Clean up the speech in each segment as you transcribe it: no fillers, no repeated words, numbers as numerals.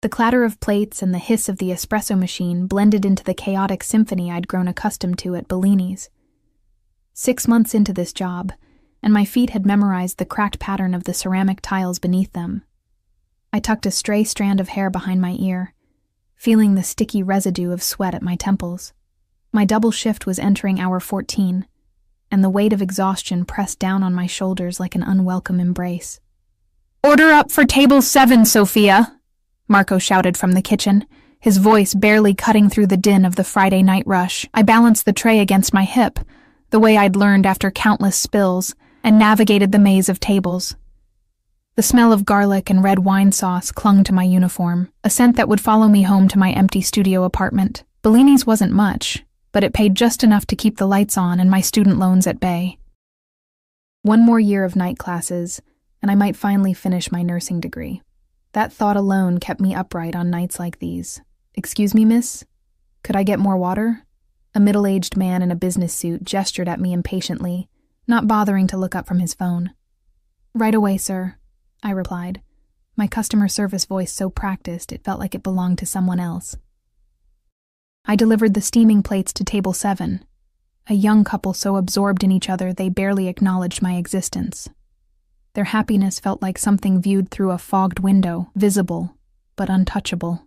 The clatter of plates and the hiss of the espresso machine blended into the chaotic symphony I'd grown accustomed to at Bellini's. 6 months into this job, and my feet had memorized the cracked pattern of the ceramic tiles beneath them. I tucked a stray strand of hair behind my ear, feeling the sticky residue of sweat at my temples. My double shift was entering hour 14, and the weight of exhaustion pressed down on my shoulders like an unwelcome embrace. "Order up for table 7, Sophia," Marco shouted from the kitchen, his voice barely cutting through the din of the Friday night rush. I balanced the tray against my hip, the way I'd learned after countless spills, and navigated the maze of tables. The smell of garlic and red wine sauce clung to my uniform, a scent that would follow me home to my empty studio apartment. Bellini's wasn't much, but it paid just enough to keep the lights on and my student loans at bay. One more year of night classes, and I might finally finish my nursing degree. That thought alone kept me upright on nights like these. "Excuse me, miss? Could I get more water?" A middle-aged man in a business suit gestured at me impatiently, not bothering to look up from his phone. "Right away, sir," I replied, my customer service voice so practiced it felt like it belonged to someone else. I delivered the steaming plates to table 7, a young couple so absorbed in each other they barely acknowledged my existence. Their happiness felt like something viewed through a fogged window, visible, but untouchable.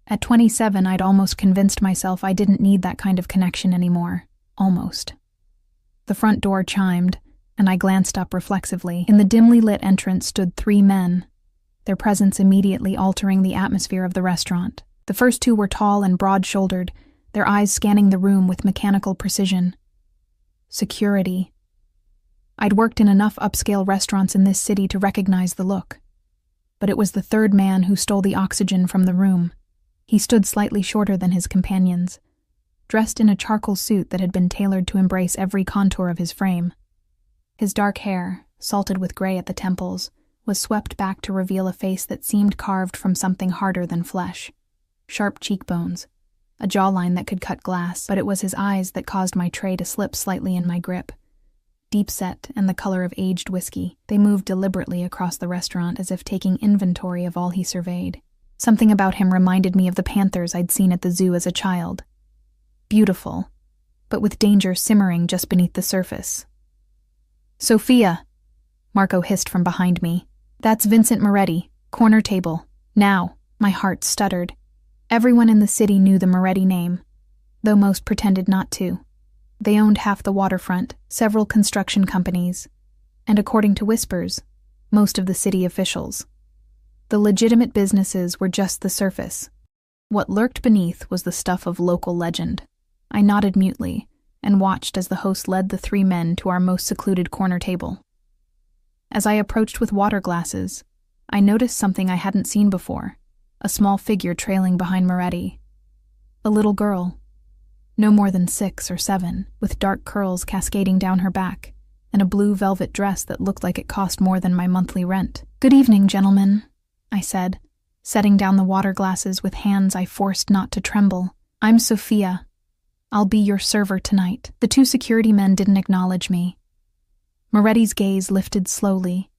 At 27, I'd almost convinced myself I didn't need that kind of connection anymore. Almost. The front door chimed, and I glanced up reflexively. In the dimly lit entrance stood 3 men, their presence immediately altering the atmosphere of the restaurant. The first 2 were tall and broad-shouldered, their eyes scanning the room with mechanical precision. Security. I'd worked in enough upscale restaurants in this city to recognize the look. But it was the third man who stole the oxygen from the room. He stood slightly shorter than his companions, dressed in a charcoal suit that had been tailored to embrace every contour of his frame. His dark hair, salted with gray at the temples, was swept back to reveal a face that seemed carved from something harder than flesh. Sharp cheekbones, a jawline that could cut glass, but it was his eyes that caused my tray to slip slightly in my grip. Deep set and the color of aged whiskey, they moved deliberately across the restaurant as if taking inventory of all he surveyed. Something about him reminded me of the panthers I'd seen at the zoo as a child. Beautiful, but with danger simmering just beneath the surface. "Sophia," Marco hissed from behind me. "That's Vincent Moretti, corner table. Now." My heart stuttered. Everyone in the city knew the Moretti name, though most pretended not to. They owned half the waterfront, several construction companies, and according to whispers, most of the city officials. The legitimate businesses were just the surface. What lurked beneath was the stuff of local legend. I nodded mutely and watched as the host led the 3 men to our most secluded corner table. As I approached with water glasses, I noticed something I hadn't seen before, a small figure trailing behind Moretti. A little girl, no more than 6 or 7, with dark curls cascading down her back, and a blue velvet dress that looked like it cost more than my monthly rent. "Good evening, gentlemen," I said, setting down the water glasses with hands I forced not to tremble. "I'm Sophia. I'll be your server tonight." The 2 security men didn't acknowledge me. Moretti's gaze lifted slowly,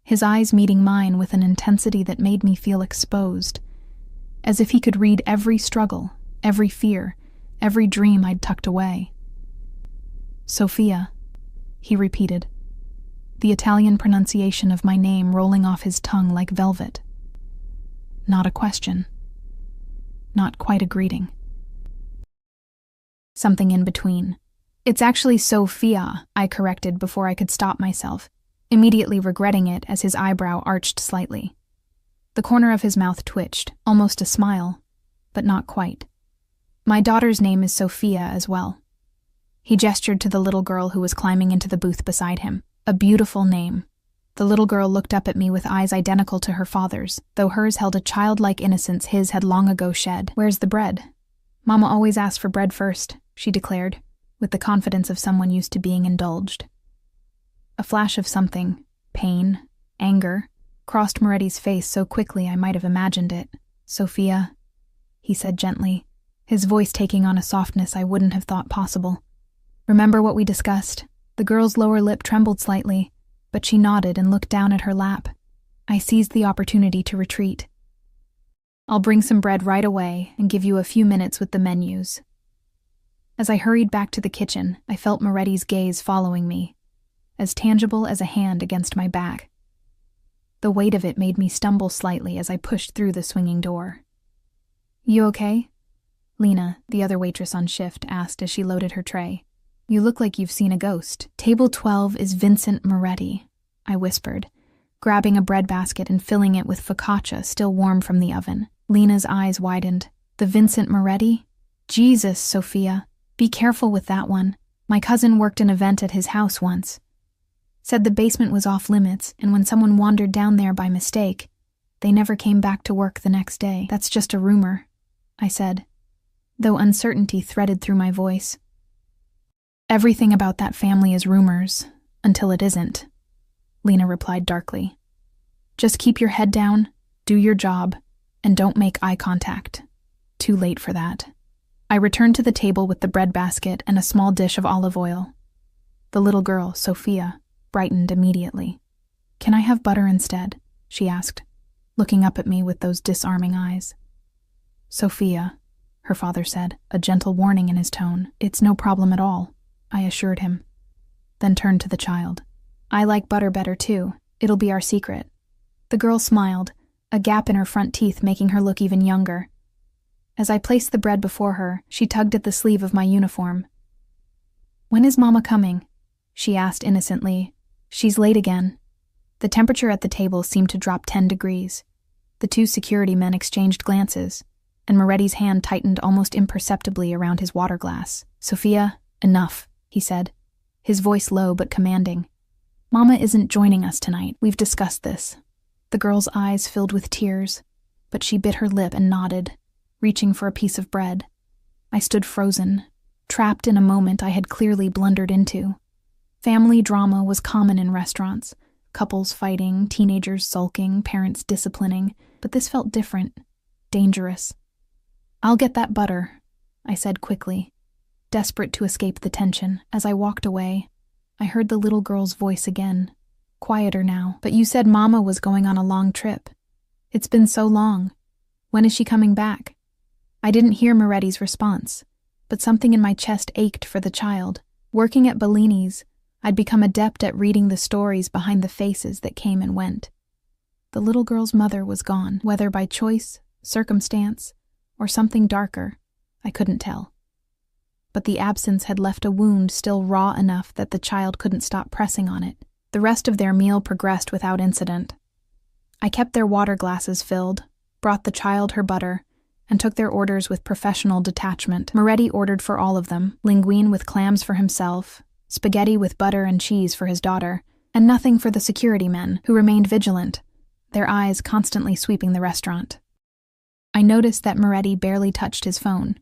his eyes meeting mine with an intensity that made me feel exposed, as if he could read every struggle, every fear, every dream I'd tucked away. "Sophia," he repeated, the Italian pronunciation of my name rolling off his tongue like velvet. Not a question. Not quite a greeting. Something in between. "It's actually Sophia," I corrected before I could stop myself, immediately regretting it as his eyebrow arched slightly. The corner of his mouth twitched, almost a smile, but not quite. "My daughter's name is Sophia as well." He gestured to the little girl who was climbing into the booth beside him. A beautiful name. The little girl looked up at me with eyes identical to her father's, though hers held a childlike innocence his had long ago shed. "Where's the bread?" "Mama always asks for bread first," she declared, with the confidence of someone used to being indulged. A flash of something, pain, anger, crossed Moretti's face so quickly I might have imagined it. "Sophia," he said gently, his voice taking on a softness I wouldn't have thought possible. "Remember what we discussed?" The girl's lower lip trembled slightly, but she nodded and looked down at her lap. I seized the opportunity to retreat. I'll bring some bread right away and give you a few minutes with the menus. As I hurried back to the kitchen, I felt Moretti's gaze following me, as tangible as a hand against my back. The weight of it made me stumble slightly as I pushed through the swinging door. "You okay?" Lena, the other waitress on shift, asked as she loaded her tray. "You look like you've seen a ghost." "Table 12 is Vincent Moretti," I whispered, grabbing a bread basket and filling it with focaccia still warm from the oven. Lena's eyes widened. "The Vincent Moretti? Jesus, Sophia. Be careful with that one. My cousin worked an event at his house once. Said the basement was off limits, and when someone wandered down there by mistake, they never came back to work the next day." "That's just a rumor," I said, though uncertainty threaded through my voice. "Everything about that family is rumors, until it isn't," Lena replied darkly. "Just keep your head down, do your job, and don't make eye contact. Too late for that." I returned to the table with the bread basket and a small dish of olive oil. The little girl, Sophia, brightened immediately. "Can I have butter instead?" she asked, looking up at me with those disarming eyes. "Sophia," her father said, a gentle warning in his tone. "It's no problem at all," I assured him, then turned to the child. "I like butter better too. It'll be our secret." The girl smiled, a gap in her front teeth making her look even younger. As I placed the bread before her, she tugged at the sleeve of my uniform. "When is Mama coming?" she asked innocently. "She's late again." The temperature at the table seemed to drop 10 degrees. The two security men exchanged glances, and Moretti's hand tightened almost imperceptibly around his water glass. "Sophia, enough," he said, his voice low but commanding. "Mama isn't joining us tonight. We've discussed this." The girl's eyes filled with tears, but she bit her lip and nodded, reaching for a piece of bread. I stood frozen, trapped in a moment I had clearly blundered into. Family drama was common in restaurants, couples fighting, teenagers sulking, parents disciplining, but this felt different, dangerous. "I'll get that butter," I said quickly, desperate to escape the tension. As I walked away, I heard the little girl's voice again, quieter now. "But you said Mama was going on a long trip. It's been so long. When is she coming back?" I didn't hear Moretti's response, but something in my chest ached for the child. Working at Bellini's, I'd become adept at reading the stories behind the faces that came and went. The little girl's mother was gone, whether by choice, circumstance, or something darker, I couldn't tell. But the absence had left a wound still raw enough that the child couldn't stop pressing on it. The rest of their meal progressed without incident. I kept their water glasses filled, brought the child her butter, and took their orders with professional detachment. Moretti ordered for all of them, linguine with clams for himself, spaghetti with butter and cheese for his daughter, and nothing for the security men, who remained vigilant, their eyes constantly sweeping the restaurant. I noticed that Moretti barely touched his phone,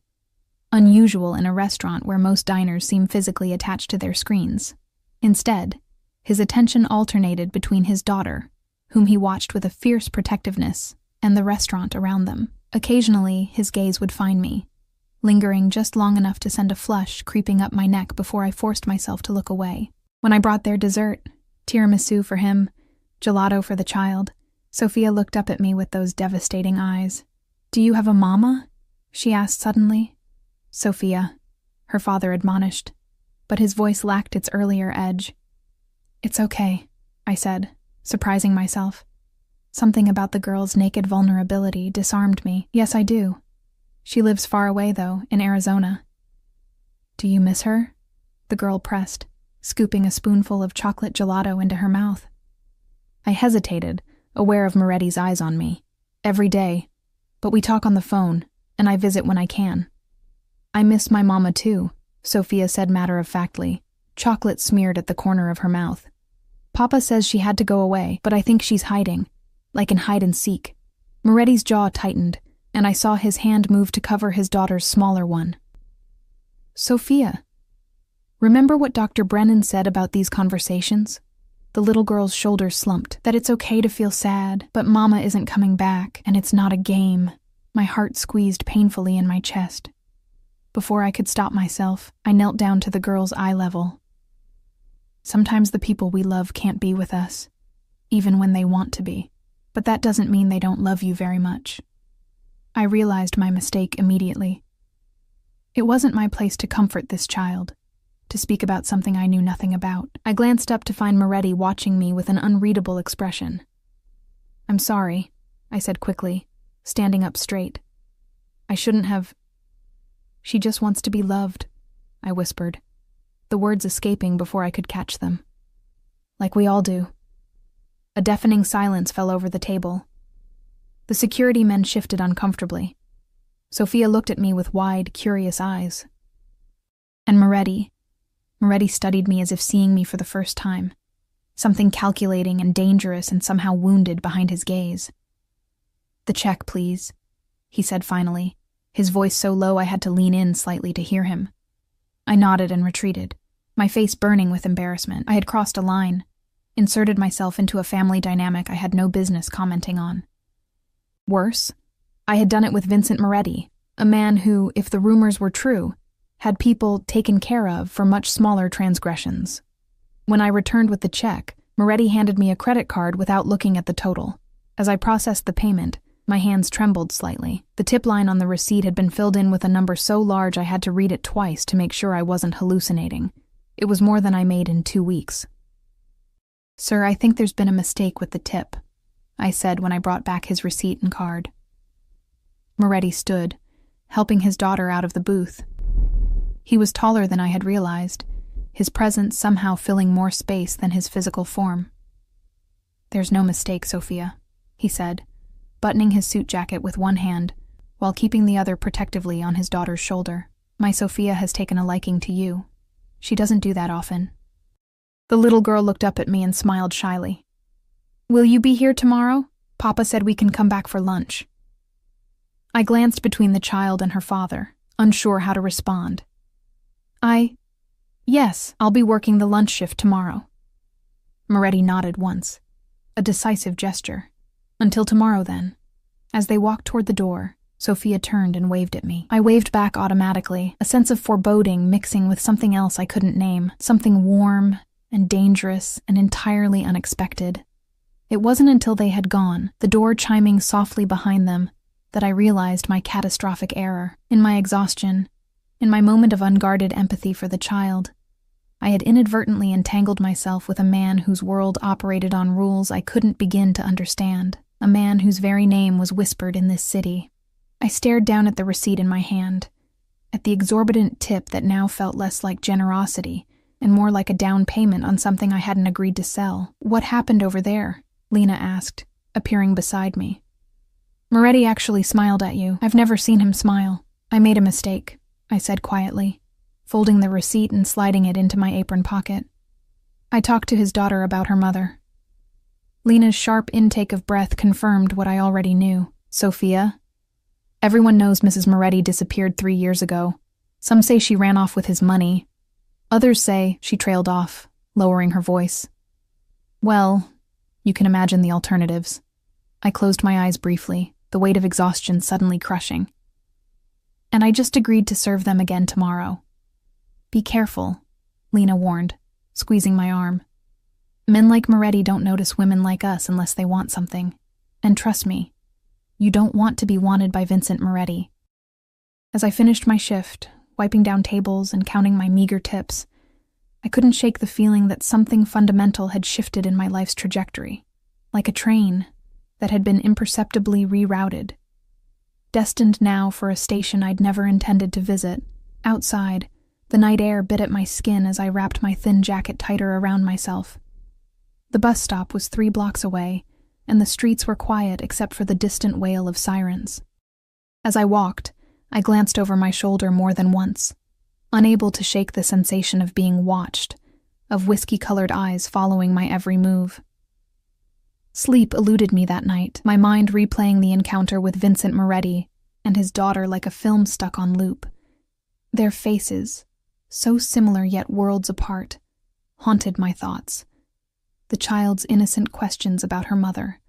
unusual in a restaurant where most diners seem physically attached to their screens. Instead, his attention alternated between his daughter, whom he watched with a fierce protectiveness, and the restaurant around them. Occasionally, his gaze would find me, lingering just long enough to send a flush creeping up my neck before I forced myself to look away. When I brought their dessert, tiramisu for him, gelato for the child, Sophia looked up at me with those devastating eyes. "Do you have a mama?" she asked suddenly. "Sophia," her father admonished, but his voice lacked its earlier edge. "It's okay," I said, surprising myself. Something about the girl's naked vulnerability disarmed me. "Yes, I do. She lives far away, though, in Arizona." "Do you miss her?" the girl pressed, scooping a spoonful of chocolate gelato into her mouth. I hesitated, aware of Moretti's eyes on me. "Every day, but we talk on the phone, and I visit when I can." "I miss my mama too," Sophia said matter-of-factly, chocolate smeared at the corner of her mouth. "Papa says she had to go away, but I think she's hiding, like in hide and seek." Moretti's jaw tightened, and I saw his hand move to cover his daughter's smaller one. "Sophia, remember what Dr. Brennan said about these conversations?" The little girl's shoulders slumped. "That it's okay to feel sad, but Mama isn't coming back, and it's not a game." My heart squeezed painfully in my chest. Before I could stop myself, I knelt down to the girl's eye level. "Sometimes the people we love can't be with us, even when they want to be. But that doesn't mean they don't love you very much." I realized my mistake immediately. It wasn't my place to comfort this child, to speak about something I knew nothing about. I glanced up to find Moretti watching me with an unreadable expression. "I'm sorry," I said quickly, standing up straight. "I shouldn't have—" "She just wants to be loved," I whispered, the words escaping before I could catch them. "Like we all do." A deafening silence fell over the table. The security men shifted uncomfortably. Sophia looked at me with wide, curious eyes. And Moretti studied me as if seeing me for the first time, something calculating and dangerous and somehow wounded behind his gaze. "The check, please," he said finally, his voice so low I had to lean in slightly to hear him. I nodded and retreated, my face burning with embarrassment. I had crossed a line, inserted myself into a family dynamic I had no business commenting on. Worse, I had done it with Vincent Moretti, a man who, if the rumors were true, had people taken care of for much smaller transgressions. When I returned with the check, Moretti handed me a credit card without looking at the total. As I processed the payment, my hands trembled slightly. The tip line on the receipt had been filled in with a number so large I had to read it twice to make sure I wasn't hallucinating. It was more than I made in 2 weeks. "Sir, I think there's been a mistake with the tip," I said when I brought back his receipt and card. Moretti stood, helping his daughter out of the booth. He was taller than I had realized, his presence somehow filling more space than his physical form. "There's no mistake, Sophia," he said, buttoning his suit jacket with one hand, while keeping the other protectively on his daughter's shoulder. "My Sophia has taken a liking to you. She doesn't do that often." The little girl looked up at me and smiled shyly. "Will you be here tomorrow? Papa said we can come back for lunch." I glanced between the child and her father, unsure how to respond. Yes, I'll be working the lunch shift tomorrow." Moretti nodded once, a decisive gesture. "Until tomorrow, then." As they walked toward the door, Sophia turned and waved at me. I waved back automatically, a sense of foreboding mixing with something else I couldn't name, something warm and dangerous and entirely unexpected. It wasn't until they had gone, the door chiming softly behind them, that I realized my catastrophic error. In my exhaustion, in my moment of unguarded empathy for the child, I had inadvertently entangled myself with a man whose world operated on rules I couldn't begin to understand, a man whose very name was whispered in this city. I stared down at the receipt in my hand, at the exorbitant tip that now felt less like generosity and more like a down payment on something I hadn't agreed to sell. "What happened over there?" Lena asked, appearing beside me. "Moretti actually smiled at you. I've never seen him smile. I made a mistake," I said quietly, folding the receipt and sliding it into my apron pocket. "I talked to his daughter about her mother." Lena's sharp intake of breath confirmed what I already knew. "Sophia, everyone knows Mrs. Moretti disappeared 3 years ago. Some say she ran off with his money. Others say she trailed off," lowering her voice. "Well, you can imagine the alternatives." I closed my eyes briefly, the weight of exhaustion suddenly crushing. "And I just agreed to serve them again tomorrow." "Be careful," Lena warned, squeezing my arm. "Men like Moretti don't notice women like us unless they want something. And trust me, you don't want to be wanted by Vincent Moretti." As I finished my shift, wiping down tables and counting my meager tips, I couldn't shake the feeling that something fundamental had shifted in my life's trajectory, like a train that had been imperceptibly rerouted, destined now for a station I'd never intended to visit. Outside, the night air bit at my skin as I wrapped my thin jacket tighter around myself. The bus stop was 3 blocks away, and the streets were quiet except for the distant wail of sirens. As I walked, I glanced over my shoulder more than once, unable to shake the sensation of being watched, of whiskey-colored eyes following my every move. Sleep eluded me that night, my mind replaying the encounter with Vincent Moretti and his daughter like a film stuck on loop. Their faces, so similar yet worlds apart, haunted my thoughts. The child's innocent questions about her mother,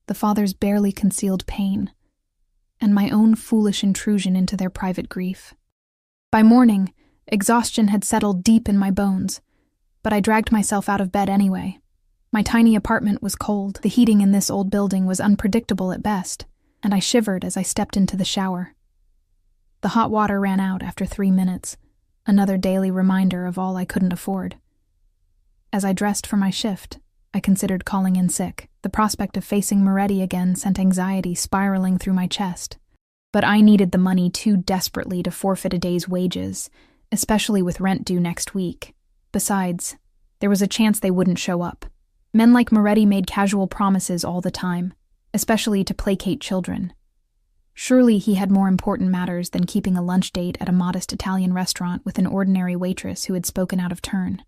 the father's barely concealed pain, and my own foolish intrusion into their private grief. By morning, exhaustion had settled deep in my bones, but I dragged myself out of bed anyway. My tiny apartment was cold, the heating in this old building was unpredictable at best, and I shivered as I stepped into the shower. The hot water ran out after 3 minutes, another daily reminder of all I couldn't afford. As I dressed for my shift, I considered calling in sick. The prospect of facing Moretti again sent anxiety spiraling through my chest. But I needed the money too desperately to forfeit a day's wages, especially with rent due next week. Besides, there was a chance they wouldn't show up. Men like Moretti made casual promises all the time, especially to placate children. Surely he had more important matters than keeping a lunch date at a modest Italian restaurant with an ordinary waitress who had spoken out of turn.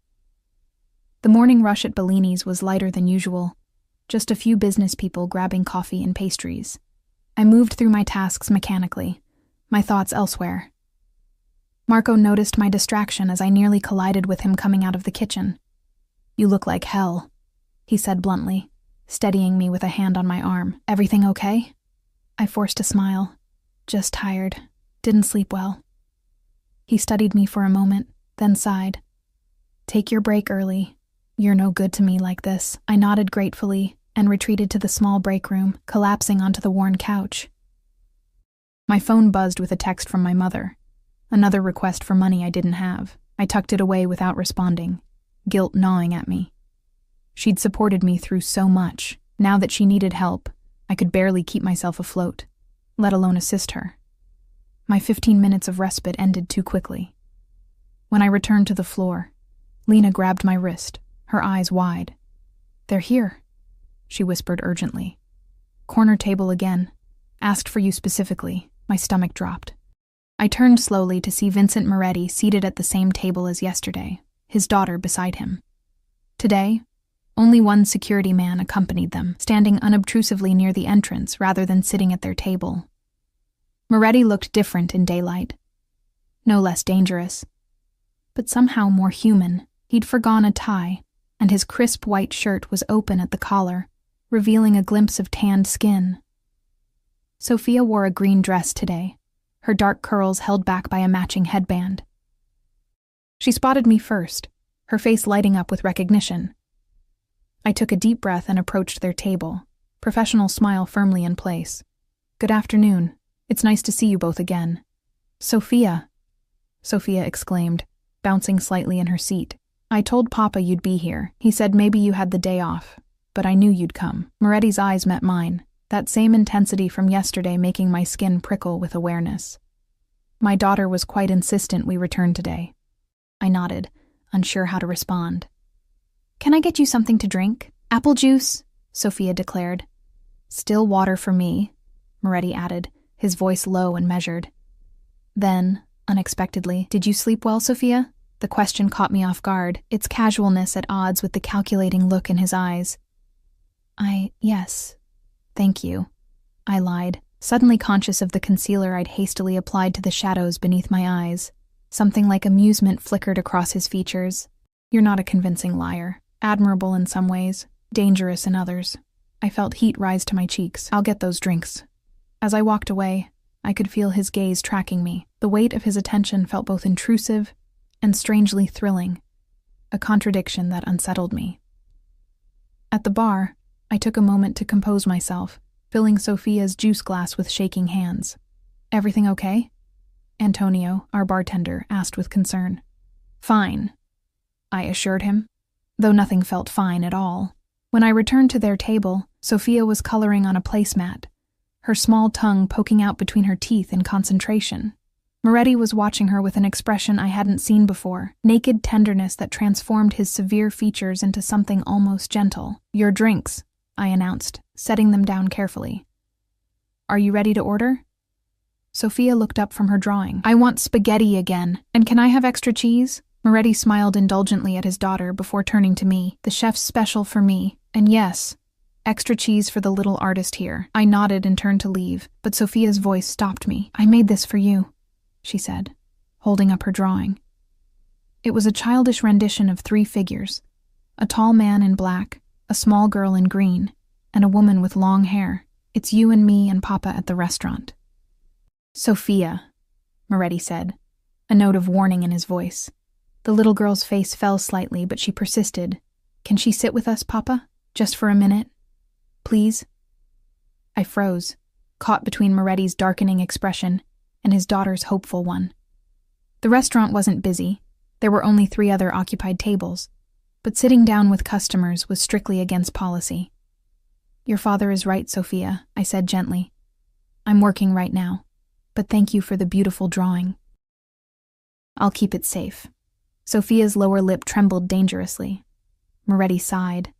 The morning rush at Bellini's was lighter than usual, just a few business people grabbing coffee and pastries. I moved through my tasks mechanically, my thoughts elsewhere. Marco noticed my distraction as I nearly collided with him coming out of the kitchen. "You look like hell," he said bluntly, steadying me with a hand on my arm. "Everything okay?" I forced a smile. "Just tired. Didn't sleep well." He studied me for a moment, then sighed. "Take your break early. You're no good to me like this." I nodded gratefully and retreated to the small break room, collapsing onto the worn couch. My phone buzzed with a text from my mother. Another request for money I didn't have. I tucked it away without responding, guilt gnawing at me. She'd supported me through so much. Now that she needed help, I could barely keep myself afloat, let alone assist her. My 15 minutes of respite ended too quickly. When I returned to the floor, Lena grabbed my wrist, her eyes wide. "They're here," she whispered urgently. "Corner table again. Asked for you specifically." My stomach dropped. I turned slowly to see Vincent Moretti seated at the same table as yesterday, his daughter beside him. Today, only one security man accompanied them, standing unobtrusively near the entrance rather than sitting at their table. Moretti looked different in daylight. No less dangerous, but somehow more human. He'd forgone a tie, and his crisp white shirt was open at the collar, revealing a glimpse of tanned skin. Sophia wore a green dress today, her dark curls held back by a matching headband. She spotted me first, her face lighting up with recognition. I took a deep breath and approached their table, professional smile firmly in place. "Good afternoon. It's nice to see you both again." "Sophia," Sophia exclaimed, bouncing slightly in her seat. "I told Papa you'd be here. He said maybe you had the day off, but I knew you'd come." Moretti's eyes met mine, that same intensity from yesterday making my skin prickle with awareness. "My daughter was quite insistent we return today." I nodded, unsure how to respond. "Can I get you something to drink? Apple juice?" Sophia declared. "Still water for me," Moretti added, his voice low and measured. Then, unexpectedly, "Did you sleep well, Sophia?" The question caught me off guard, its casualness at odds with the calculating look in his eyes. Yes, thank you," I lied, suddenly conscious of the concealer I'd hastily applied to the shadows beneath my eyes. Something like amusement flickered across his features. "You're not a convincing liar. Admirable in some ways, dangerous in others." I felt heat rise to my cheeks. "I'll get those drinks." As I walked away, I could feel his gaze tracking me. The weight of his attention felt both intrusive and strangely thrilling, a contradiction that unsettled me. At the bar, I took a moment to compose myself, filling Sophia's juice glass with shaking hands. "Everything okay?" Antonio, our bartender, asked with concern. "Fine," I assured him, though nothing felt fine at all. When I returned to their table, Sophia was coloring on a placemat, her small tongue poking out between her teeth in concentration. Moretti was watching her with an expression I hadn't seen before, naked tenderness that transformed his severe features into something almost gentle. "Your drinks," I announced, setting them down carefully. "Are you ready to order?" Sophia looked up from her drawing. "I want spaghetti again, and can I have extra cheese?" Moretti smiled indulgently at his daughter before turning to me. "The chef's special for me, and yes, extra cheese for the little artist here." I nodded and turned to leave, but Sophia's voice stopped me. "I made this for you," she said, holding up her drawing. It was a childish rendition of 3 figures, a tall man in black, a small girl in green, and a woman with long hair. "It's you and me and Papa at the restaurant." "Sophia," Moretti said, a note of warning in his voice. The little girl's face fell slightly, but she persisted. "Can she sit with us, Papa? Just for a minute? Please?" I froze. caught between Moretti's darkening expression and his daughter's hopeful one. The restaurant wasn't busy. There were only 3 other occupied tables, but sitting down with customers was strictly against policy. "Your father is right, Sophia," I said gently. "I'm working right now, but thank you for the beautiful drawing." "I'll keep it safe." Sophia's lower lip trembled dangerously. Moretti sighed,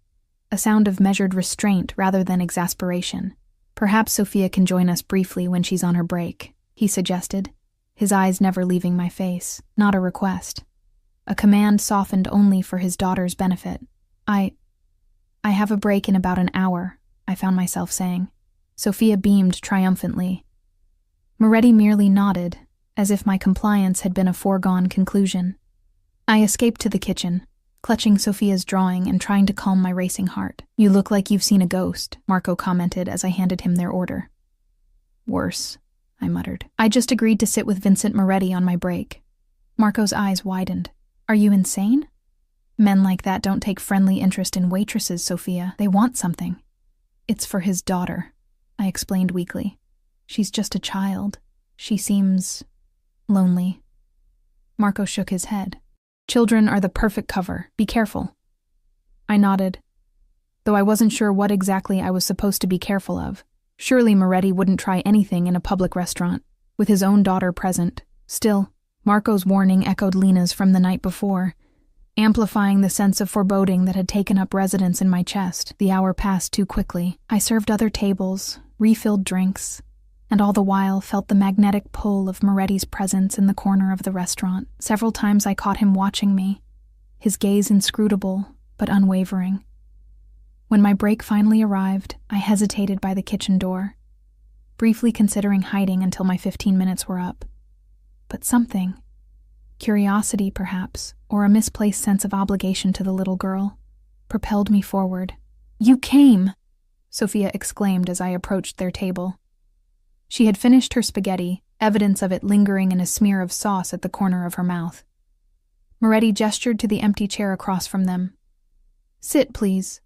a sound of measured restraint rather than exasperation. "Perhaps Sophia can join us briefly when she's on her break," he suggested, his eyes never leaving my face. Not a request. A command softened only for his daughter's benefit. I have a break in about an hour," I found myself saying. Sophia beamed triumphantly. Moretti merely nodded, as if my compliance had been a foregone conclusion. I escaped to the kitchen, clutching Sophia's drawing and trying to calm my racing heart. "You look like you've seen a ghost," Marco commented as I handed him their order. "Worse," I muttered. "I just agreed to sit with Vincent Moretti on my break." Marco's eyes widened. "Are you insane? Men like that don't take friendly interest in waitresses, Sophia. They want something." "It's for his daughter," I explained weakly. "She's just a child. She seems lonely." Marco shook his head. "Children are the perfect cover. Be careful." I nodded, though I wasn't sure what exactly I was supposed to be careful of. Surely Moretti wouldn't try anything in a public restaurant, with his own daughter present. Still, Marco's warning echoed Lena's from the night before, amplifying the sense of foreboding that had taken up residence in my chest. The hour passed too quickly. I served other tables, refilled drinks, and all the while felt the magnetic pull of Moretti's presence in the corner of the restaurant. Several times I caught him watching me, his gaze inscrutable but unwavering. When my break finally arrived, I hesitated by the kitchen door, briefly considering hiding until my 15 minutes were up. But something, curiosity perhaps, or a misplaced sense of obligation to the little girl, propelled me forward. "You came!" Sophia exclaimed as I approached their table. She had finished her spaghetti, evidence of it lingering in a smear of sauce at the corner of her mouth. Moretti gestured to the empty chair across from them. "Sit, please."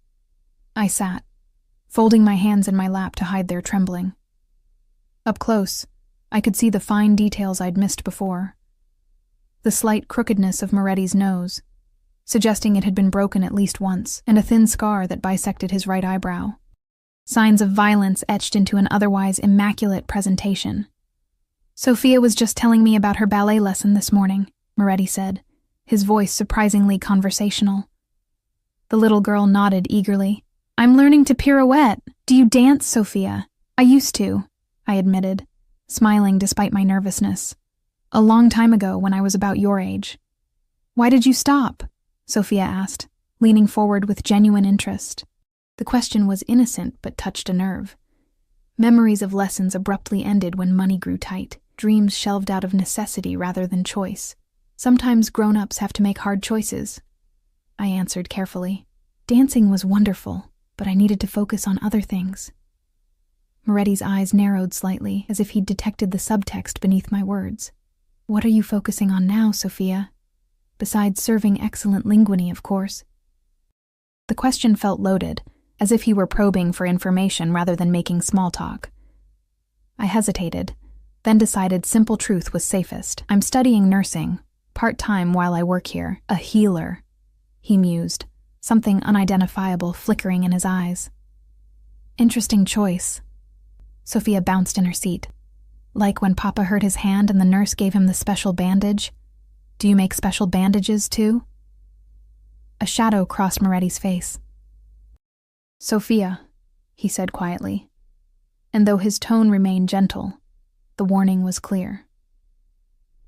I sat, folding my hands in my lap to hide their trembling. Up close, I could see the fine details I'd missed before. The slight crookedness of Moretti's nose, suggesting it had been broken at least once, and a thin scar that bisected his right eyebrow. Signs of violence etched into an otherwise immaculate presentation. "Sophia was just telling me about her ballet lesson this morning," Moretti said, his voice surprisingly conversational. The little girl nodded eagerly. "I'm learning to pirouette. Do you dance, Sophia?" "I used to," I admitted, smiling despite my nervousness. "A long time ago, when I was about your age." "Why did you stop?" Sophia asked, leaning forward with genuine interest. The question was innocent but touched a nerve. Memories of lessons abruptly ended when money grew tight, dreams shelved out of necessity rather than choice. Sometimes grown-ups have to make hard choices, I answered carefully. Dancing was wonderful, but I needed to focus on other things. Moretti's eyes narrowed slightly, as if he'd detected the subtext beneath my words. "What are you focusing on now, Sophia? Besides serving excellent linguine, of course." The question felt loaded, as if he were probing for information rather than making small talk. I hesitated, then decided simple truth was safest. "I'm studying nursing, part-time while I work here. A healer," he mused, something unidentifiable flickering in his eyes. "Interesting choice." Sophia bounced in her seat. "Like when Papa hurt his hand and the nurse gave him the special bandage? Do you make special bandages, too?" A shadow crossed Moretti's face. "Sophia," he said quietly, and though his tone remained gentle, the warning was clear.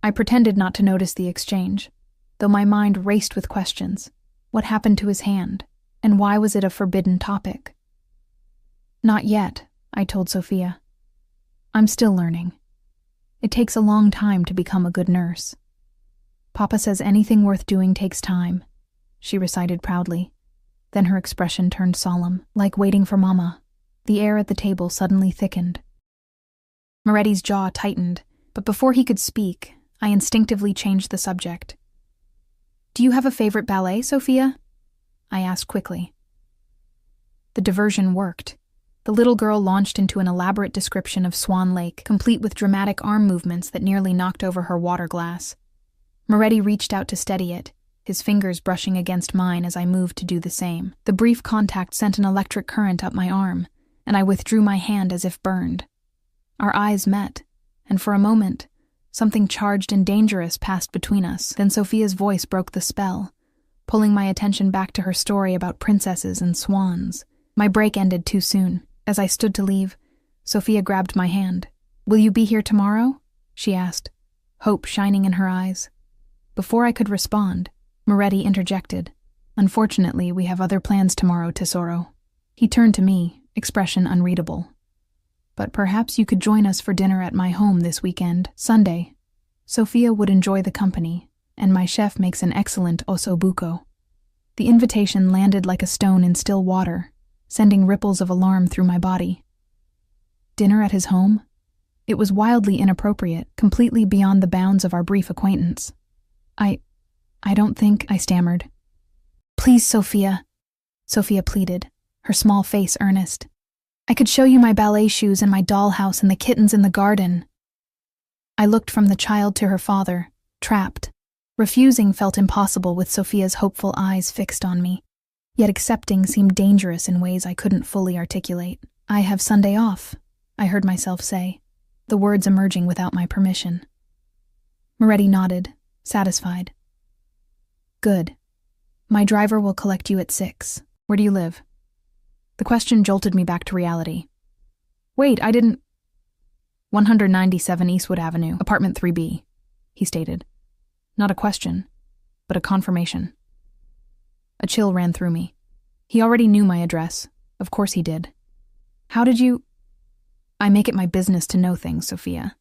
I pretended not to notice the exchange, though my mind raced with questions. What happened to his hand, and why was it a forbidden topic? "Not yet," I told Sophia. "I'm still learning. It takes a long time to become a good nurse." "Papa says anything worth doing takes time," she recited proudly. Then her expression turned solemn, like waiting for Mama. The air at the table suddenly thickened. Moretti's jaw tightened, but before he could speak, I instinctively changed the subject. "Do you have a favorite ballet, Sophia?" I asked quickly. The diversion worked. The little girl launched into an elaborate description of Swan Lake, complete with dramatic arm movements that nearly knocked over her water glass. Moretti reached out to steady it, his fingers brushing against mine as I moved to do the same. The brief contact sent an electric current up my arm, and I withdrew my hand as if burned. Our eyes met, and for a moment, something charged and dangerous passed between us. Then Sophia's voice broke the spell, pulling my attention back to her story about princesses and swans. My break ended too soon. As I stood to leave, Sophia grabbed my hand. "Will you be here tomorrow?" she asked, hope shining in her eyes. Before I could respond, Moretti interjected. "Unfortunately, we have other plans tomorrow, Tesoro." He turned to me, expression unreadable. "But perhaps you could join us for dinner at my home this weekend, Sunday. Sophia would enjoy the company, and my chef makes an excellent ossobuco." The invitation landed like a stone in still water, sending ripples of alarm through my body. Dinner at his home? It was wildly inappropriate, completely beyond the bounds of our brief acquaintance. I don't think," I stammered. "Please, Sophia," Sophia pleaded, her small face earnest. "I could show you my ballet shoes and my dollhouse and the kittens in the garden." I looked from the child to her father, trapped. Refusing felt impossible with Sophia's hopeful eyes fixed on me. Yet accepting seemed dangerous in ways I couldn't fully articulate. "I have Sunday off," I heard myself say, the words emerging without my permission. Moretti nodded, satisfied. "Good. My driver will collect you at 6. Where do you live?" The question jolted me back to reality. "Wait, I didn't—" 197 Eastwood Avenue, apartment 3B, he stated. Not a question, but a confirmation. A chill ran through me. He already knew my address. Of course he did. "How did you—" "I make it my business to know things, Sophia,"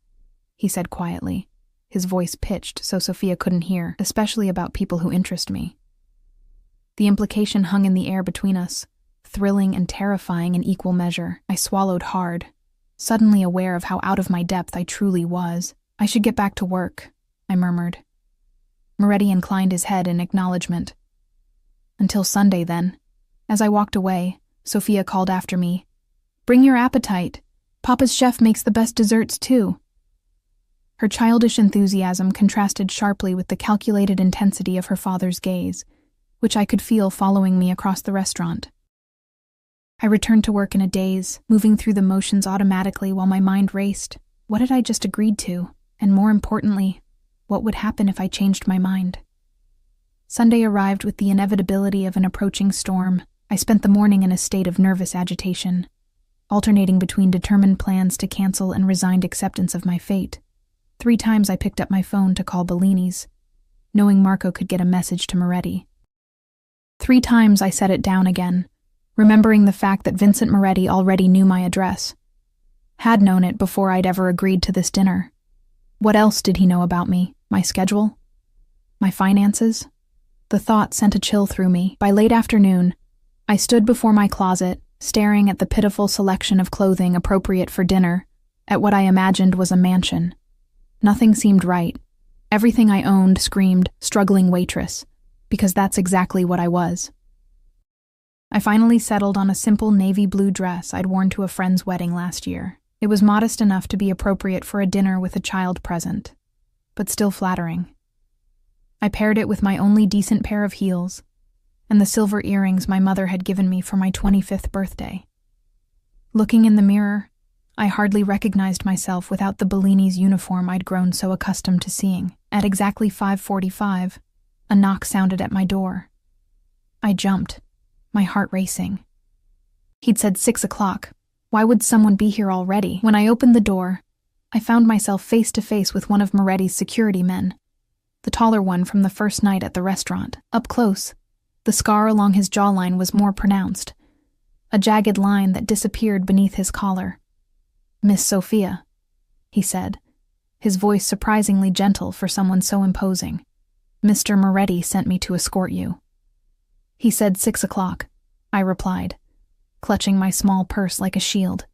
he said quietly, his voice pitched so Sophia couldn't hear, especially about people who interest me. The implication hung in the air between us, thrilling and terrifying in equal measure. I swallowed hard, suddenly aware of how out of my depth I truly was. "I should get back to work," I murmured. Moretti inclined his head in acknowledgement. "Until Sunday, then." As I walked away, Sophia called after me, "Bring your appetite. Papa's chef makes the best desserts, too." Her childish enthusiasm contrasted sharply with the calculated intensity of her father's gaze, which I could feel following me across the restaurant. I returned to work in a daze, moving through the motions automatically while my mind raced. What had I just agreed to? And more importantly, what would happen if I changed my mind? Sunday arrived with the inevitability of an approaching storm. I spent the morning in a state of nervous agitation, alternating between determined plans to cancel and resigned acceptance of my fate. 3 times I picked up my phone to call Bellini's, knowing Marco could get a message to Moretti. 3 times I set it down again, remembering the fact that Vincent Moretti already knew my address. Had known it before I'd ever agreed to this dinner. What else did he know about me? My schedule? My finances? The thought sent a chill through me. By late afternoon, I stood before my closet, staring at the pitiful selection of clothing appropriate for dinner, at what I imagined was a mansion. Nothing seemed right. Everything I owned screamed, struggling waitress, because that's exactly what I was. I finally settled on a simple navy blue dress I'd worn to a friend's wedding last year. It was modest enough to be appropriate for a dinner with a child present, but still flattering. I paired it with my only decent pair of heels and the silver earrings my mother had given me for my 25th birthday. Looking in the mirror, I hardly recognized myself without the Bellini's uniform I'd grown so accustomed to seeing. At exactly 5:45, a knock sounded at my door. I jumped, my heart racing. He'd said 6 o'clock. Why would someone be here already? When I opened the door, I found myself face to face with one of Moretti's security men, the taller one from the first night at the restaurant. Up close, the scar along his jawline was more pronounced, a jagged line that disappeared beneath his collar. "Miss Sophia," he said, his voice surprisingly gentle for someone so imposing. "Mr. Moretti sent me to escort you." He said 6 o'clock, I replied, clutching my small purse like a shield.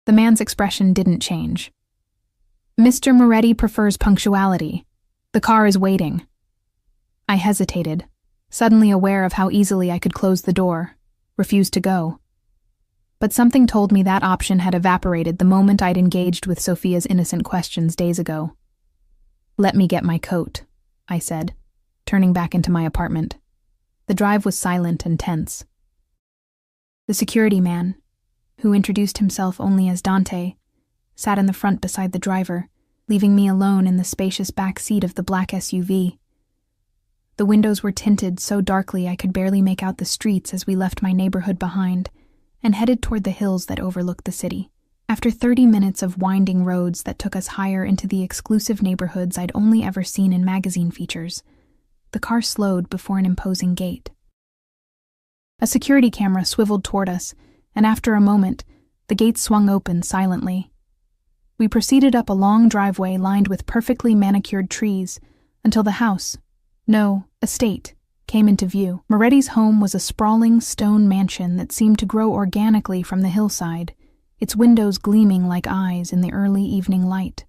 The man's expression didn't change. "Mr. Moretti prefers punctuality. The car is waiting." I hesitated, suddenly aware of how easily I could close the door, refuse to go. But something told me that option had evaporated the moment I'd engaged with Sophia's innocent questions days ago. "Let me get my coat," I said, turning back into my apartment. The drive was silent and tense. The security man, who introduced himself only as Dante, sat in the front beside the driver, leaving me alone in the spacious back seat of the black SUV. The windows were tinted so darkly I could barely make out the streets as we left my neighborhood behind and headed toward the hills that overlooked the city. After 30 minutes of winding roads that took us higher into the exclusive neighborhoods I'd only ever seen in magazine features, the car slowed before an imposing gate. A security camera swiveled toward us, and after a moment, the gate swung open silently. We proceeded up a long driveway lined with perfectly manicured trees until the house, no, estate, came into view. Moretti's home was a sprawling stone mansion that seemed to grow organically from the hillside, its windows gleaming like eyes in the early evening light.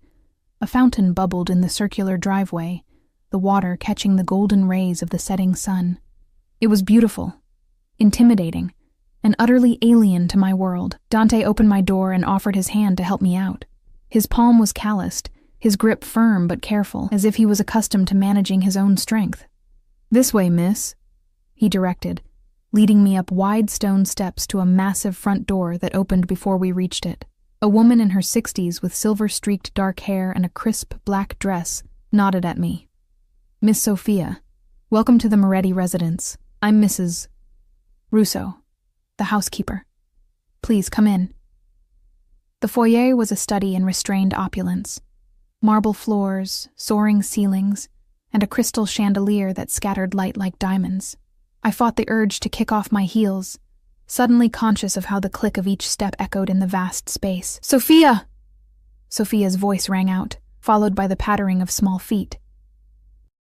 A fountain bubbled in the circular driveway, the water catching the golden rays of the setting sun. It was beautiful, intimidating, and utterly alien to my world. Dante opened my door and offered his hand to help me out. His palm was calloused, his grip firm but careful, as if he was accustomed to managing his own strength. "This way, miss," he directed, leading me up wide stone steps to a massive front door that opened before we reached it. A woman in her 60s with silver-streaked dark hair and a crisp black dress nodded at me. "Miss Sophia, welcome to the Moretti residence. I'm Mrs. Russo, the housekeeper. Please come in." The foyer was a study in restrained opulence. Marble floors, soaring ceilings, and a crystal chandelier that scattered light like diamonds. I fought the urge to kick off my heels, suddenly conscious of how the click of each step echoed in the vast space. "Sophia!" Sophia's voice rang out, followed by the pattering of small feet.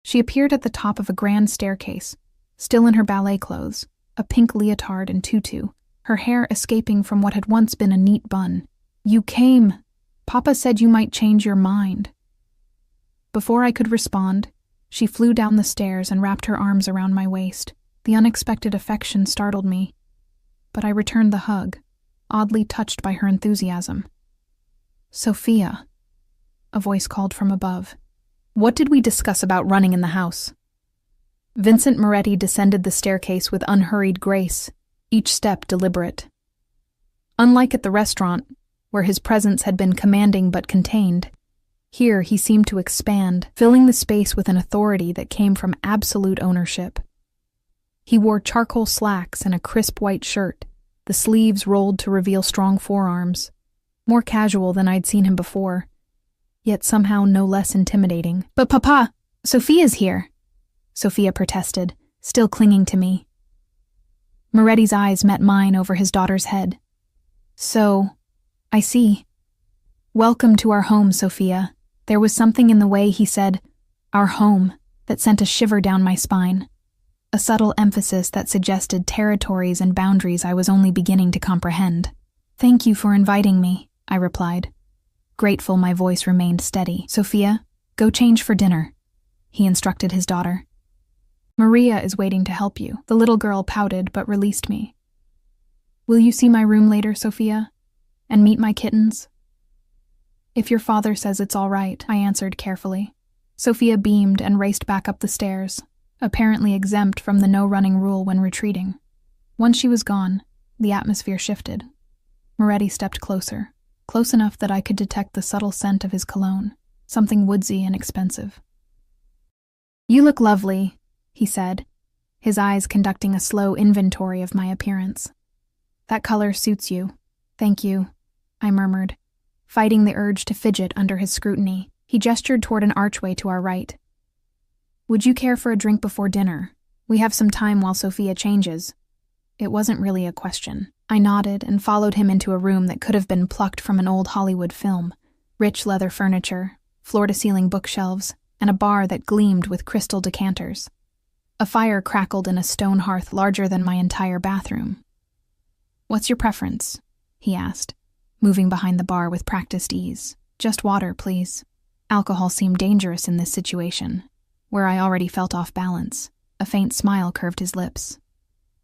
She appeared at the top of a grand staircase, still in her ballet clothes, a pink leotard and tutu, her hair escaping from what had once been a neat bun. "You came. Papa said you might change your mind." Before I could respond, she flew down the stairs and wrapped her arms around my waist. The unexpected affection startled me, but I returned the hug, oddly touched by her enthusiasm. "Sophia," a voice called from above. "What did we discuss about running in the house?" Vincent Moretti descended the staircase with unhurried grace, each step deliberate. Unlike at the restaurant, where his presence had been commanding but contained, here he seemed to expand, filling the space with an authority that came from absolute ownership. He wore charcoal slacks and a crisp white shirt, the sleeves rolled to reveal strong forearms, more casual than I'd seen him before, yet somehow no less intimidating. "But Papa, Sophia's here," Sophia protested, still clinging to me. Moretti's eyes met mine over his daughter's head. "So, I see. Welcome to our home, Sophia." There was something in the way he said, "our home," that sent a shiver down my spine. A subtle emphasis that suggested territories and boundaries I was only beginning to comprehend. "Thank you for inviting me," I replied. Grateful, my voice remained steady. "Sophia, go change for dinner," he instructed his daughter. "Maria is waiting to help you." The little girl pouted but released me. "Will you see my room later, Sophia? And meet my kittens?" "If your father says it's all right," I answered carefully. Sophia beamed and raced back up the stairs, apparently exempt from the no-running rule when retreating. Once she was gone, the atmosphere shifted. Moretti stepped closer, close enough that I could detect the subtle scent of his cologne, something woodsy and expensive. "You look lovely," he said, his eyes conducting a slow inventory of my appearance. "That color suits you." "Thank you," I murmured, fighting the urge to fidget under his scrutiny. He gestured toward an archway to our right. "Would you care for a drink before dinner? We have some time while Sophia changes." It wasn't really a question. I nodded and followed him into a room that could have been plucked from an old Hollywood film. Rich leather furniture, floor-to-ceiling bookshelves, and a bar that gleamed with crystal decanters. A fire crackled in a stone hearth larger than my entire bathroom. "What's your preference?" he asked, moving behind the bar with practiced ease. "Just water, please." Alcohol seemed dangerous in this situation, where I already felt off balance. A faint smile curved his lips.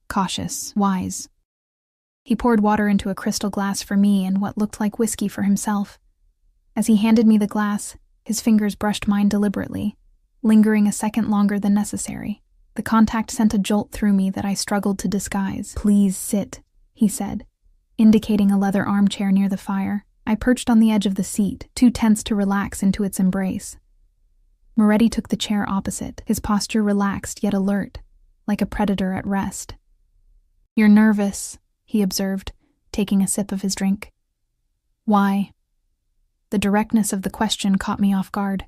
Cautious, wise. He poured water into a crystal glass for me and what looked like whiskey for himself. As he handed me the glass, his fingers brushed mine deliberately, lingering a second longer than necessary. The contact sent a jolt through me that I struggled to disguise. "Please sit," he said, indicating a leather armchair near the fire. I perched on the edge of the seat, too tense to relax into its embrace. Moretti took the chair opposite, his posture relaxed yet alert, like a predator at rest. "You're nervous," he observed, taking a sip of his drink. "Why?" The directness of the question caught me off guard.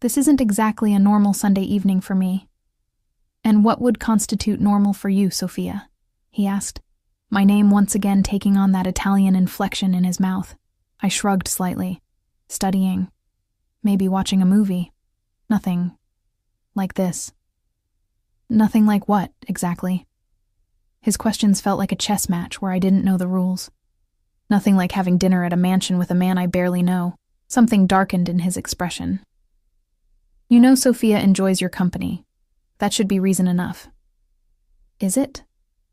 This isn't exactly a normal Sunday evening for me." "And what would constitute normal for you, Sophia?" he asked, my name once again taking on that Italian inflection in his mouth. I shrugged slightly. "Studying. Maybe watching a movie. Nothing like this." "Nothing like what, exactly?" His questions felt like a chess match where I didn't know the rules. "Nothing like having dinner at a mansion with a man I barely know." Something darkened in his expression. "You know Sophia enjoys your company. That should be reason enough." "Is it?"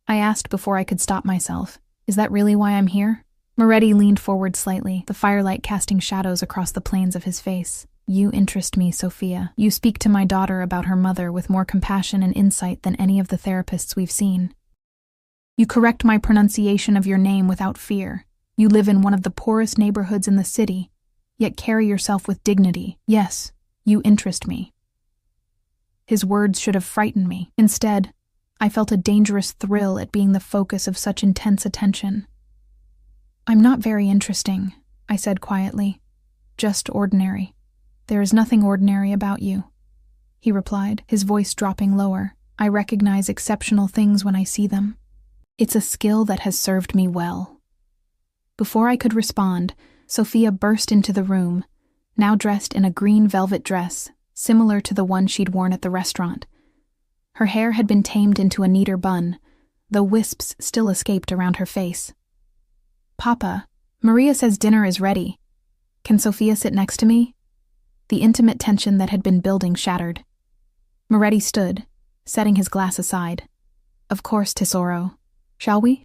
I asked before I could stop myself. "Is that really why I'm here?" Moretti leaned forward slightly, the firelight casting shadows across the planes of his face. "You interest me, Sophia. You speak to my daughter about her mother with more compassion and insight than any of the therapists we've seen. You correct my pronunciation of your name without fear. You live in one of the poorest neighborhoods in the city, yet carry yourself with dignity. Yes, you interest me." His words should have frightened me. Instead, I felt a dangerous thrill at being the focus of such intense attention. "I'm not very interesting," I said quietly. "Just ordinary. There is nothing ordinary about you," he replied, his voice dropping lower. "I recognize exceptional things when I see them. It's a skill that has served me well." Before I could respond, Sophia burst into the room, now dressed in a green velvet dress, similar to the one she'd worn at the restaurant. Her hair had been tamed into a neater bun, though wisps still escaped around her face. "Papa, Maria says dinner is ready. Can Sophia sit next to me?" The intimate tension that had been building shattered. Moretti stood, setting his glass aside. "Of course, tesoro. Shall we?"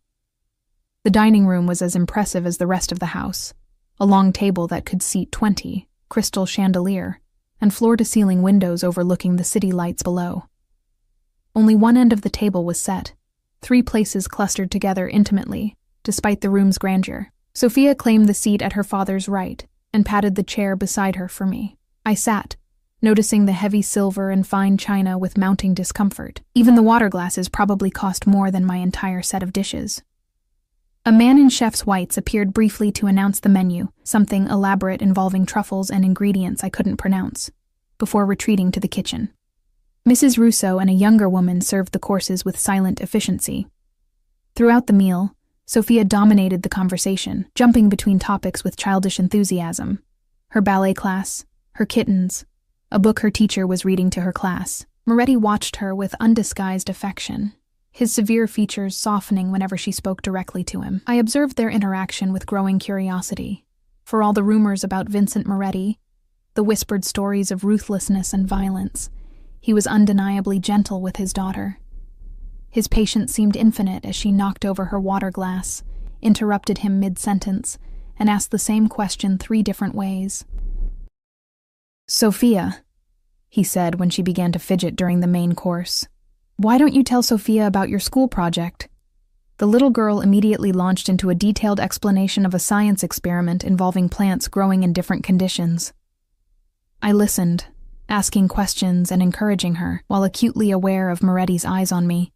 The dining room was as impressive as the rest of the house. A long table that could seat 20, crystal chandelier, and floor-to-ceiling windows overlooking the city lights below. Only one end of the table was set, 3 places clustered together intimately, despite the room's grandeur. Sophia claimed the seat at her father's right and patted the chair beside her for me. I sat, noticing the heavy silver and fine china with mounting discomfort. Even the water glasses probably cost more than my entire set of dishes. A man in chef's whites appeared briefly to announce the menu, something elaborate involving truffles and ingredients I couldn't pronounce, before retreating to the kitchen. Mrs. Russo and a younger woman served the courses with silent efficiency. Throughout the meal, Sophia dominated the conversation, jumping between topics with childish enthusiasm. Her ballet class, her kittens, a book her teacher was reading to her class. Moretti watched her with undisguised affection, his severe features softening whenever she spoke directly to him. I observed their interaction with growing curiosity. For all the rumors about Vincent Moretti, the whispered stories of ruthlessness and violence, he was undeniably gentle with his daughter. His patience seemed infinite as she knocked over her water glass, interrupted him mid-sentence, and asked the same question 3 different ways. "Sophia," he said when she began to fidget during the main course, "why don't you tell Sophia about your school project?" The little girl immediately launched into a detailed explanation of a science experiment involving plants growing in different conditions. I listened, asking questions and encouraging her, while acutely aware of Moretti's eyes on me,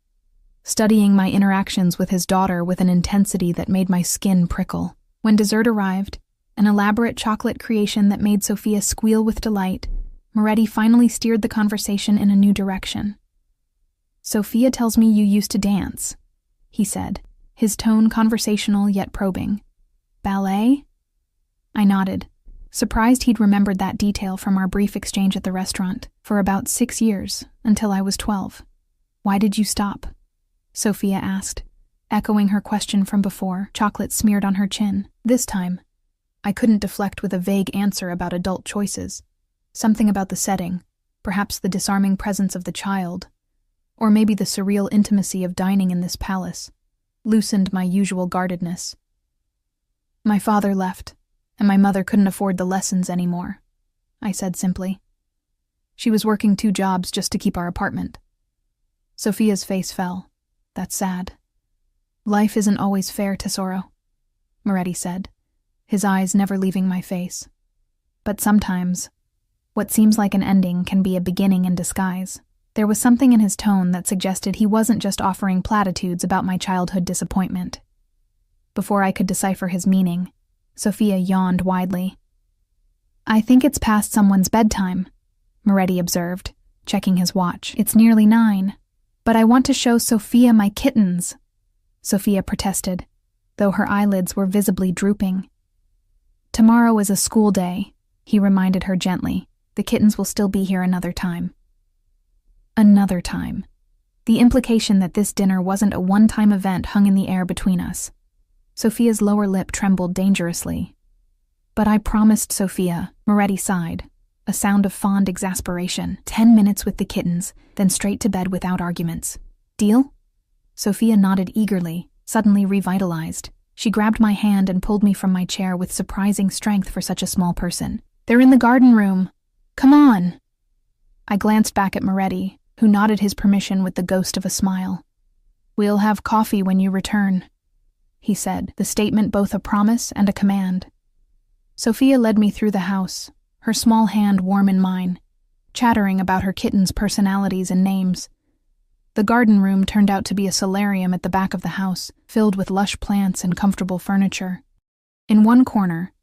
studying my interactions with his daughter with an intensity that made my skin prickle. When dessert arrived, an elaborate chocolate creation that made Sophia squeal with delight, Moretti finally steered the conversation in a new direction. "Sophia tells me you used to dance," he said, his tone conversational yet probing. "Ballet?" I nodded, surprised he'd remembered that detail from our brief exchange at the restaurant. "For about 6 years, until I was 12. "Why did you stop?" Sophia asked, echoing her question from before, chocolate smeared on her chin. This time, I couldn't deflect with a vague answer about adult choices. Something about the setting, perhaps the disarming presence of the child, or maybe the surreal intimacy of dining in this palace. loosened my usual guardedness. My father left, and my mother couldn't afford the lessons anymore, I said simply. She was working 2 jobs just to keep our apartment. Sophia's face fell. That's sad. Life isn't always fair, Tesoro, Moretti said, his eyes never leaving my face. But sometimes, what seems like an ending can be a beginning in disguise. There was something in his tone that suggested he wasn't just offering platitudes about my childhood disappointment. Before I could decipher his meaning, Sophia yawned widely. I think it's past someone's bedtime, Moretti observed, checking his watch. It's nearly 9. But I want to show Sophia my kittens, Sophia protested, though her eyelids were visibly drooping. Tomorrow is a school day, he reminded her gently. The kittens will still be here another time. Another time. The implication that this dinner wasn't a one-time event hung in the air between us. Sophia's lower lip trembled dangerously. But I promised Sophia, Moretti sighed, a sound of fond exasperation. 10 minutes with the kittens, then straight to bed without arguments. Deal? Sophia nodded eagerly, suddenly revitalized. She grabbed my hand and pulled me from my chair with surprising strength for such a small person. They're in the garden room. Come on. I glanced back at Moretti, who nodded his permission with the ghost of a smile. We'll have coffee when you return, he said, the statement both a promise and a command. Sophia led me through the house, her small hand warm in mine, chattering about her kittens' personalities and names. The garden room turned out to be a solarium at the back of the house, filled with lush plants and comfortable furniture. In one corner,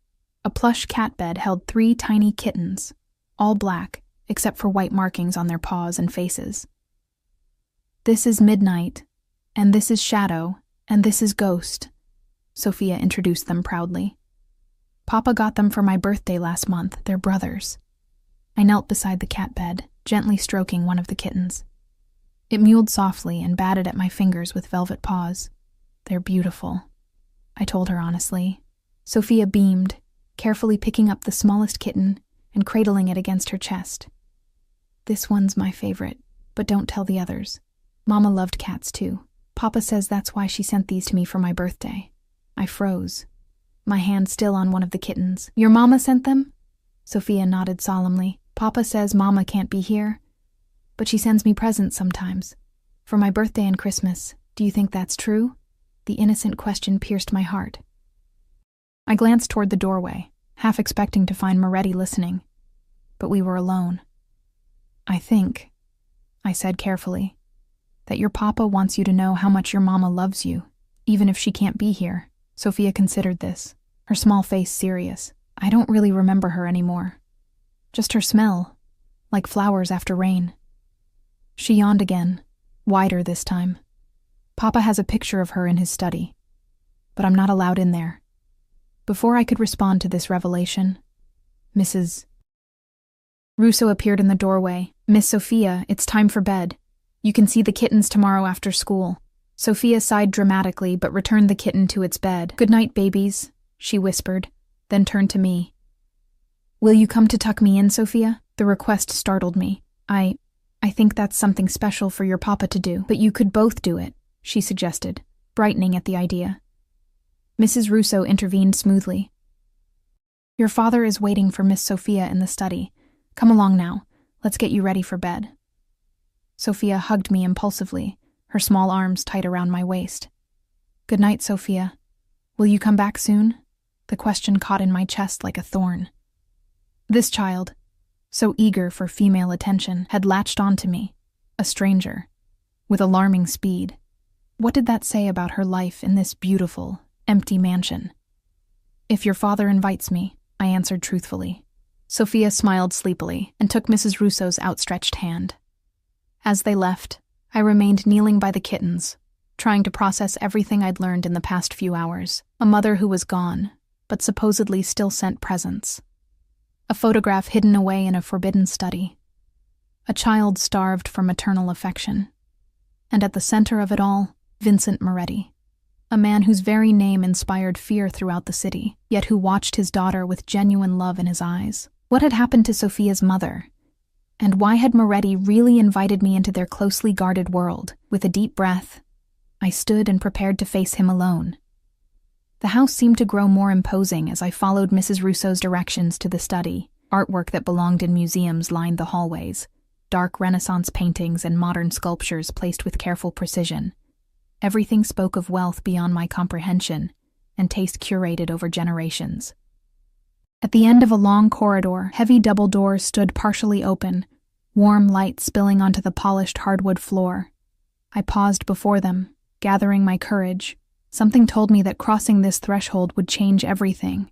a plush cat bed held 3 tiny kittens, all black, except for white markings on their paws and faces. This is Midnight, and this is Shadow, and this is Ghost, Sophia introduced them proudly. Papa got them for my birthday last month. They're brothers. I knelt beside the cat bed, gently stroking one of the kittens. It mewed softly and batted at my fingers with velvet paws. They're beautiful, I told her honestly. Sophia beamed, carefully picking up the smallest kitten and cradling it against her chest. This one's my favorite, but don't tell the others. Mama loved cats too. Papa says that's why she sent these to me for my birthday. I froze, my hand still on one of the kittens. Your mama sent them? Sophia nodded solemnly. Papa says Mama can't be here, but she sends me presents sometimes. For my birthday and Christmas. Do you think that's true? The innocent question pierced my heart. I glanced toward the doorway, half expecting to find Moretti listening, but we were alone. I think, I said carefully, that your papa wants you to know how much your mama loves you, even if she can't be here. Sophia considered this, her small face serious. I don't really remember her anymore. Just her smell, like flowers after rain. She yawned again, wider this time. Papa has a picture of her in his study, but I'm not allowed in there. Before I could respond to this revelation, Mrs. Russo appeared in the doorway. Miss Sophia, it's time for bed. You can see the kittens tomorrow after school. Sophia sighed dramatically but returned the kitten to its bed. Good night, babies, she whispered, then turned to me. Will you come to tuck me in, Sophia? The request startled me. I think that's something special for your papa to do, but you could both do it, she suggested, brightening at the idea. Mrs. Russo intervened smoothly. Your father is waiting for Miss Sophia in the study. Come along now. Let's get you ready for bed. Sophia hugged me impulsively, her small arms tight around my waist. Good night, Sophia. Will you come back soon? The question caught in my chest like a thorn. This child, so eager for female attention, had latched onto me, a stranger, with alarming speed. What did that say about her life in this beautiful, empty mansion? If your father invites me, I answered truthfully. Sophia smiled sleepily and took Mrs. Russo's outstretched hand. As they left, I remained kneeling by the kittens, trying to process everything I'd learned in the past few hours. A mother who was gone, but supposedly still sent presents. A photograph hidden away in a forbidden study. A child starved for maternal affection. And at the center of it all, Vincent Moretti, a man whose very name inspired fear throughout the city, yet who watched his daughter with genuine love in his eyes. What had happened to Sophia's mother? And why had Moretti really invited me into their closely guarded world? With a deep breath, I stood and prepared to face him alone. The house seemed to grow more imposing as I followed Mrs. Rousseau's directions to the study. Artwork that belonged in museums lined the hallways, dark Renaissance paintings and modern sculptures placed with careful precision. Everything spoke of wealth beyond my comprehension, and taste curated over generations. At the end of a long corridor, heavy double doors stood partially open, warm light spilling onto the polished hardwood floor. I paused before them, gathering my courage. Something told me that crossing this threshold would change everything,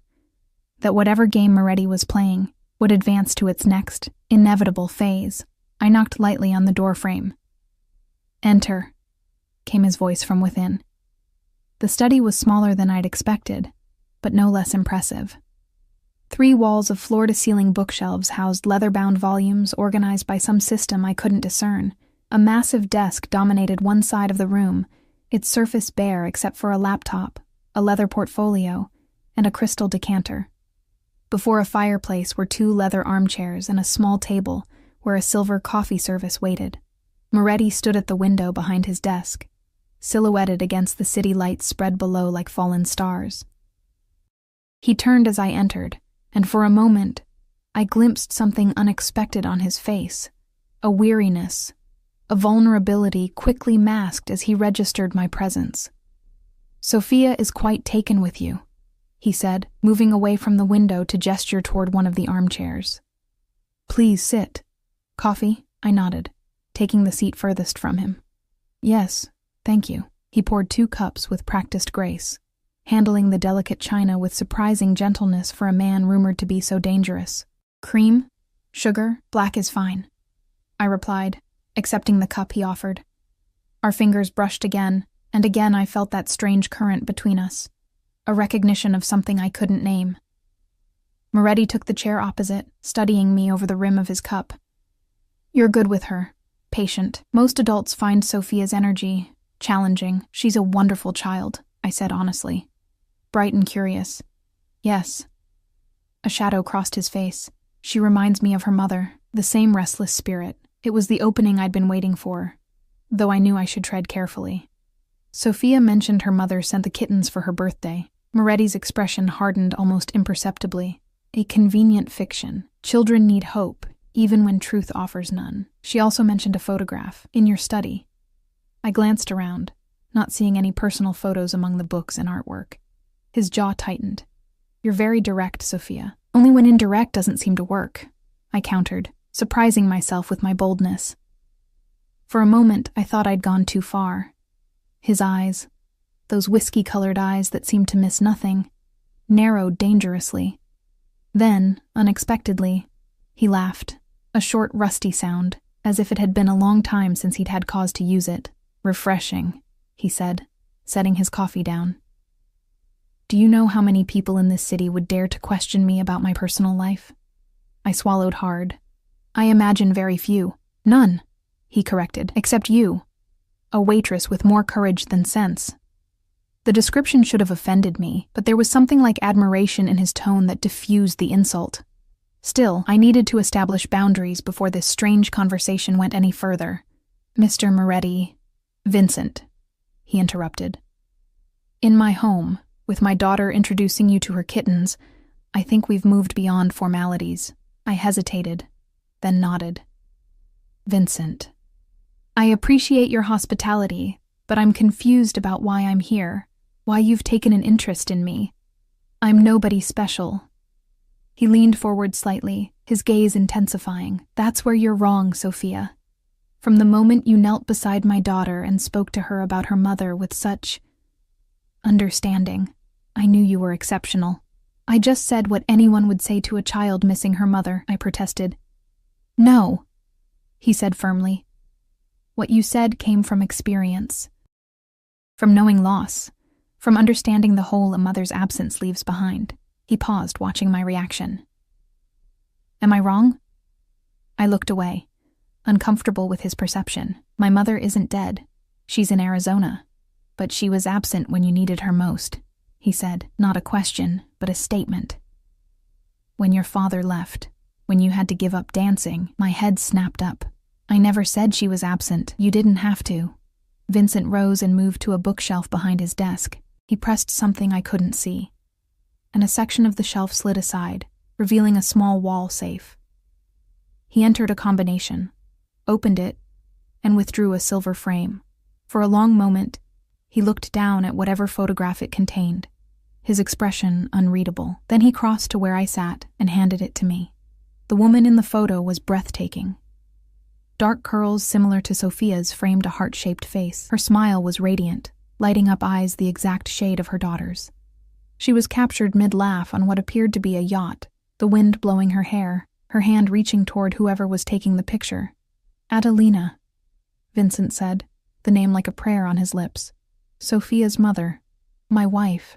that whatever game Moretti was playing would advance to its next, inevitable phase. I knocked lightly on the doorframe. "Enter," came his voice from within. The study was smaller than I'd expected, but no less impressive. 3 walls of floor-to-ceiling bookshelves housed leather-bound volumes organized by some system I couldn't discern. A massive desk dominated one side of the room, its surface bare except for a laptop, a leather portfolio, and a crystal decanter. Before a fireplace were 2 leather armchairs and a small table where a silver coffee service waited. Moretti stood at the window behind his desk, silhouetted against the city lights spread below like fallen stars. He turned as I entered, and for a moment, I glimpsed something unexpected on his face, a weariness, a vulnerability quickly masked as he registered my presence. "Sophia is quite taken with you," he said, moving away from the window to gesture toward one of the armchairs. "Please sit." "Coffee?" I nodded, taking the seat furthest from him. "Yes, thank you." He poured 2 cups with practiced grace, handling the delicate china with surprising gentleness for a man rumored to be so dangerous. "Cream? Sugar? Black is fine," I replied, accepting the cup he offered. Our fingers brushed again, and again I felt that strange current between us, a recognition of something I couldn't name. Moretti took the chair opposite, studying me over the rim of his cup. "You're good with her, patient. Most adults find Sophia's energy challenging. She's a wonderful child," I said honestly. "Bright and curious." "Yes." A shadow crossed his face. "She reminds me of her mother, the same restless spirit." It was the opening I'd been waiting for, though I knew I should tread carefully. Sophia mentioned her mother sent the kittens for her birthday. Moretti's expression hardened almost imperceptibly. "A convenient fiction. Children need hope, even when truth offers none." She also mentioned a photograph, in your study. I glanced around, not seeing any personal photos among the books and artwork. His jaw tightened. "You're very direct, Sophia. Only when indirect doesn't seem to work," I countered, surprising myself with my boldness. For a moment, I thought I'd gone too far. His eyes, those whiskey-colored eyes that seemed to miss nothing, narrowed dangerously. Then, unexpectedly, he laughed, a short, rusty sound, as if it had been a long time since he'd had cause to use it. "Refreshing," he said, setting his coffee down. "Do you know how many people in this city would dare to question me about my personal life?" I swallowed hard. "I imagine very few." "None," he corrected, "except you. A waitress with more courage than sense." The description should have offended me, but there was something like admiration in his tone that diffused the insult. Still, I needed to establish boundaries before this strange conversation went any further. "Mr. Moretti—" "Vincent," he interrupted. "In my home, with my daughter introducing you to her kittens, I think we've moved beyond formalities." I hesitated, then nodded. "Vincent, I appreciate your hospitality, but I'm confused about why I'm here, why you've taken an interest in me. I'm nobody special." He leaned forward slightly, his gaze intensifying. "That's where you're wrong, Sophia. From the moment you knelt beside my daughter and spoke to her about her mother with such understanding, I knew you were exceptional." "I just said what anyone would say to a child missing her mother," I protested. "No," he said firmly. "What you said came from experience. From knowing loss, from understanding the hole a mother's absence leaves behind." He paused, watching my reaction. "Am I wrong?" I looked away, uncomfortable with his perception. "My mother isn't dead. She's in Arizona. But she was absent when you needed her most," he said, not a question, but a statement. "When your father left, when you had to give up dancing," my head snapped up. "I never said she was absent. You didn't have to." Vincent rose and moved to a bookshelf behind his desk. He pressed something I couldn't see, and a section of the shelf slid aside, revealing a small wall safe. He entered a combination, opened it, and withdrew a silver frame. For a long moment, he looked down at whatever photograph it contained, his expression unreadable. Then he crossed to where I sat and handed it to me. The woman in the photo was breathtaking. Dark curls similar to Sophia's framed a heart-shaped face. Her smile was radiant, lighting up eyes the exact shade of her daughter's. She was captured mid-laugh on what appeared to be a yacht, the wind blowing her hair, her hand reaching toward whoever was taking the picture. "Adelina," Vincent said, the name like a prayer on his lips. "Sophia's mother. My wife."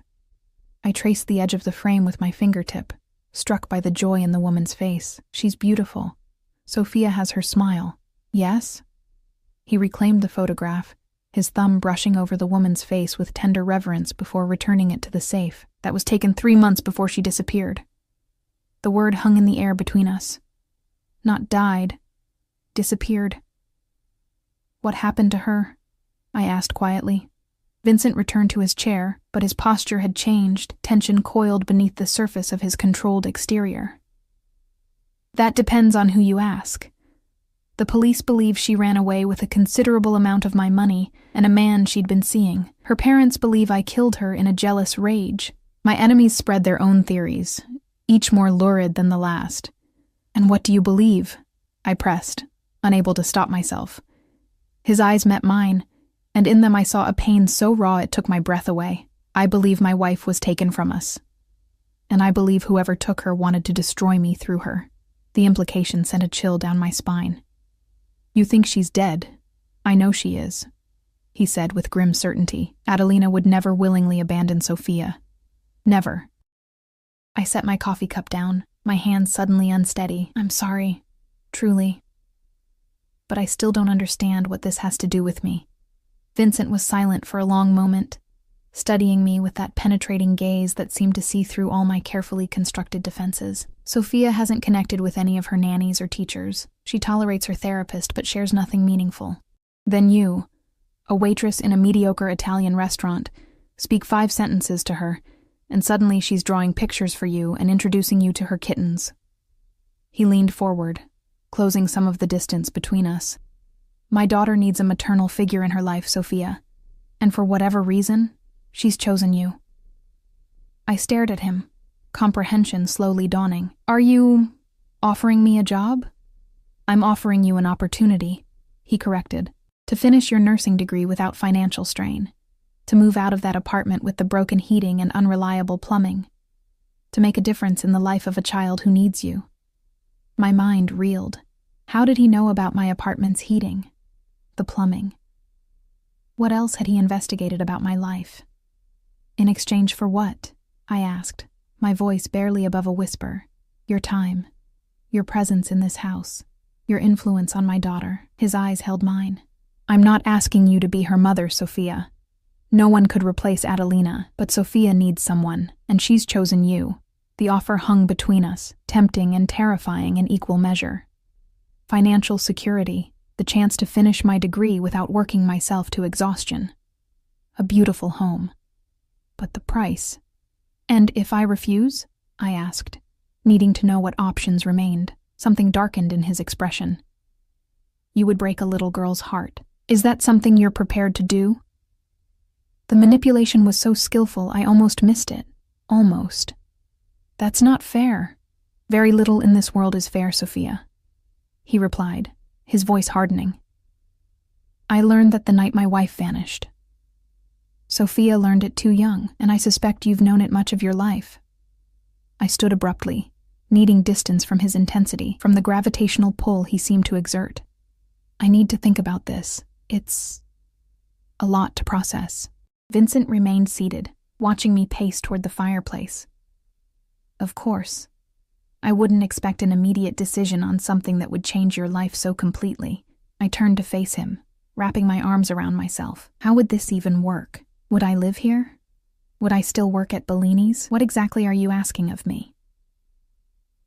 I traced the edge of the frame with my fingertip, struck by the joy in the woman's face. "She's beautiful. Sophia has her smile." "Yes?" He reclaimed the photograph, his thumb brushing over the woman's face with tender reverence before returning it to the safe. "That was taken 3 months before she disappeared." The word hung in the air between us. Not died, disappeared. "What happened to her?" I asked quietly. Vincent returned to his chair, but his posture had changed, tension coiled beneath the surface of his controlled exterior. "That depends on who you ask. The police believe she ran away with a considerable amount of my money and a man she'd been seeing. Her parents believe I killed her in a jealous rage. My enemies spread their own theories, each more lurid than the last." "And what do you believe?" I pressed, unable to stop myself. His eyes met mine, and in them I saw a pain so raw it took my breath away. "I believe my wife was taken from us. And I believe whoever took her wanted to destroy me through her." The implication sent a chill down my spine. "You think she's dead? I know she is," he said with grim certainty. "Adelina would never willingly abandon Sophia. Never." I set my coffee cup down, my hands suddenly unsteady. "I'm sorry, truly. But I still don't understand what this has to do with me." Vincent was silent for a long moment, studying me with that penetrating gaze that seemed to see through all my carefully constructed defenses. "Sophia hasn't connected with any of her nannies or teachers. She tolerates her therapist but shares nothing meaningful. Then you, a waitress in a mediocre Italian restaurant, speak 5 sentences to her, and suddenly she's drawing pictures for you and introducing you to her kittens." He leaned forward, closing some of the distance between us. "My daughter needs a maternal figure in her life, Sophia, and for whatever reason, she's chosen you." I stared at him, comprehension slowly dawning. "Are you offering me a job?" "I'm offering you an opportunity," he corrected, "to finish your nursing degree without financial strain, to move out of that apartment with the broken heating and unreliable plumbing, to make a difference in the life of a child who needs you." My mind reeled. How did he know about my apartment's heating? The plumbing? What else had he investigated about my life? "In exchange for what?" I asked, my voice barely above a whisper. "Your time, your presence in this house, your influence on my daughter." His eyes held mine. "I'm not asking you to be her mother, Sophia. No one could replace Adelina, but Sophia needs someone, and she's chosen you." The offer hung between us, tempting and terrifying in equal measure. Financial security, the chance to finish my degree without working myself to exhaustion. A beautiful home. But the price. "And if I refuse?" I asked, needing to know what options remained. Something darkened in his expression. "You would break a little girl's heart. Is that something you're prepared to do?" The manipulation was so skillful I almost missed it. Almost. "That's not fair." "Very little in this world is fair, Sophia," he replied, his voice hardening. "I learned that the night my wife vanished. Sophia learned it too young, and I suspect you've known it much of your life." I stood abruptly, needing distance from his intensity, from the gravitational pull he seemed to exert. "I need to think about this. It's a lot to process." Vincent remained seated, watching me pace toward the fireplace. "Of course. I wouldn't expect an immediate decision on something that would change your life so completely." I turned to face him, wrapping my arms around myself. How would this even work? Would I live here? Would I still work at Bellini's? What exactly are you asking of me?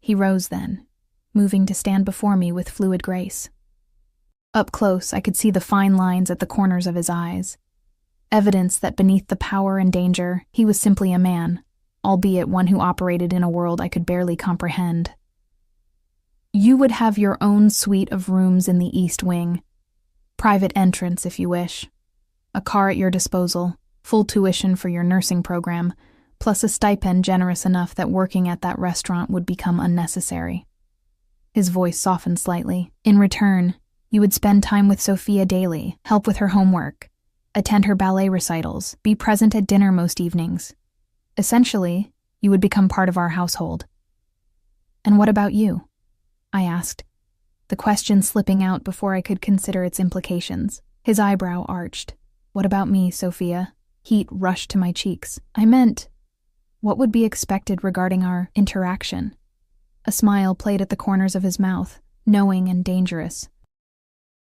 He rose then, moving to stand before me with fluid grace. Up close, I could see the fine lines at the corners of his eyes. Evidence that beneath the power and danger, he was simply a man, albeit one who operated in a world I could barely comprehend. You would have your own suite of rooms in the East Wing. Private entrance, if you wish. A car at your disposal, full tuition for your nursing program, plus a stipend generous enough that working at that restaurant would become unnecessary. His voice softened slightly. In return, you would spend time with Sophia daily, help with her homework, attend her ballet recitals, be present at dinner most evenings. Essentially, you would become part of our household. And what about you? I asked, the question slipping out before I could consider its implications. His eyebrow arched. What about me, Sophia? Heat rushed to my cheeks. I meant, what would be expected regarding our interaction? A smile played at the corners of his mouth, knowing and dangerous.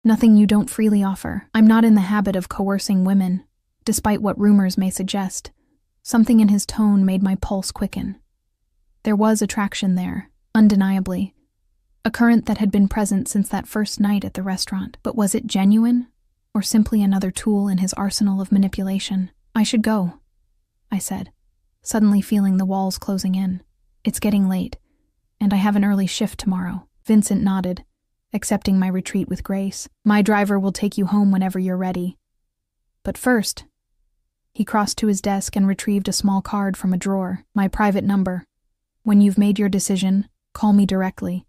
Nothing you don't freely offer. I'm not in the habit of coercing women, despite what rumors may suggest. Something in his tone made my pulse quicken. There was attraction there, undeniably. A current that had been present since that first night at the restaurant. But was it genuine, or simply another tool in his arsenal of manipulation? I should go, I said, suddenly feeling the walls closing in. It's getting late, and I have an early shift tomorrow. Vincent nodded, accepting my retreat with grace. My driver will take you home whenever you're ready. But first, he crossed to his desk and retrieved a small card from a drawer, my private number. When you've made your decision, call me directly,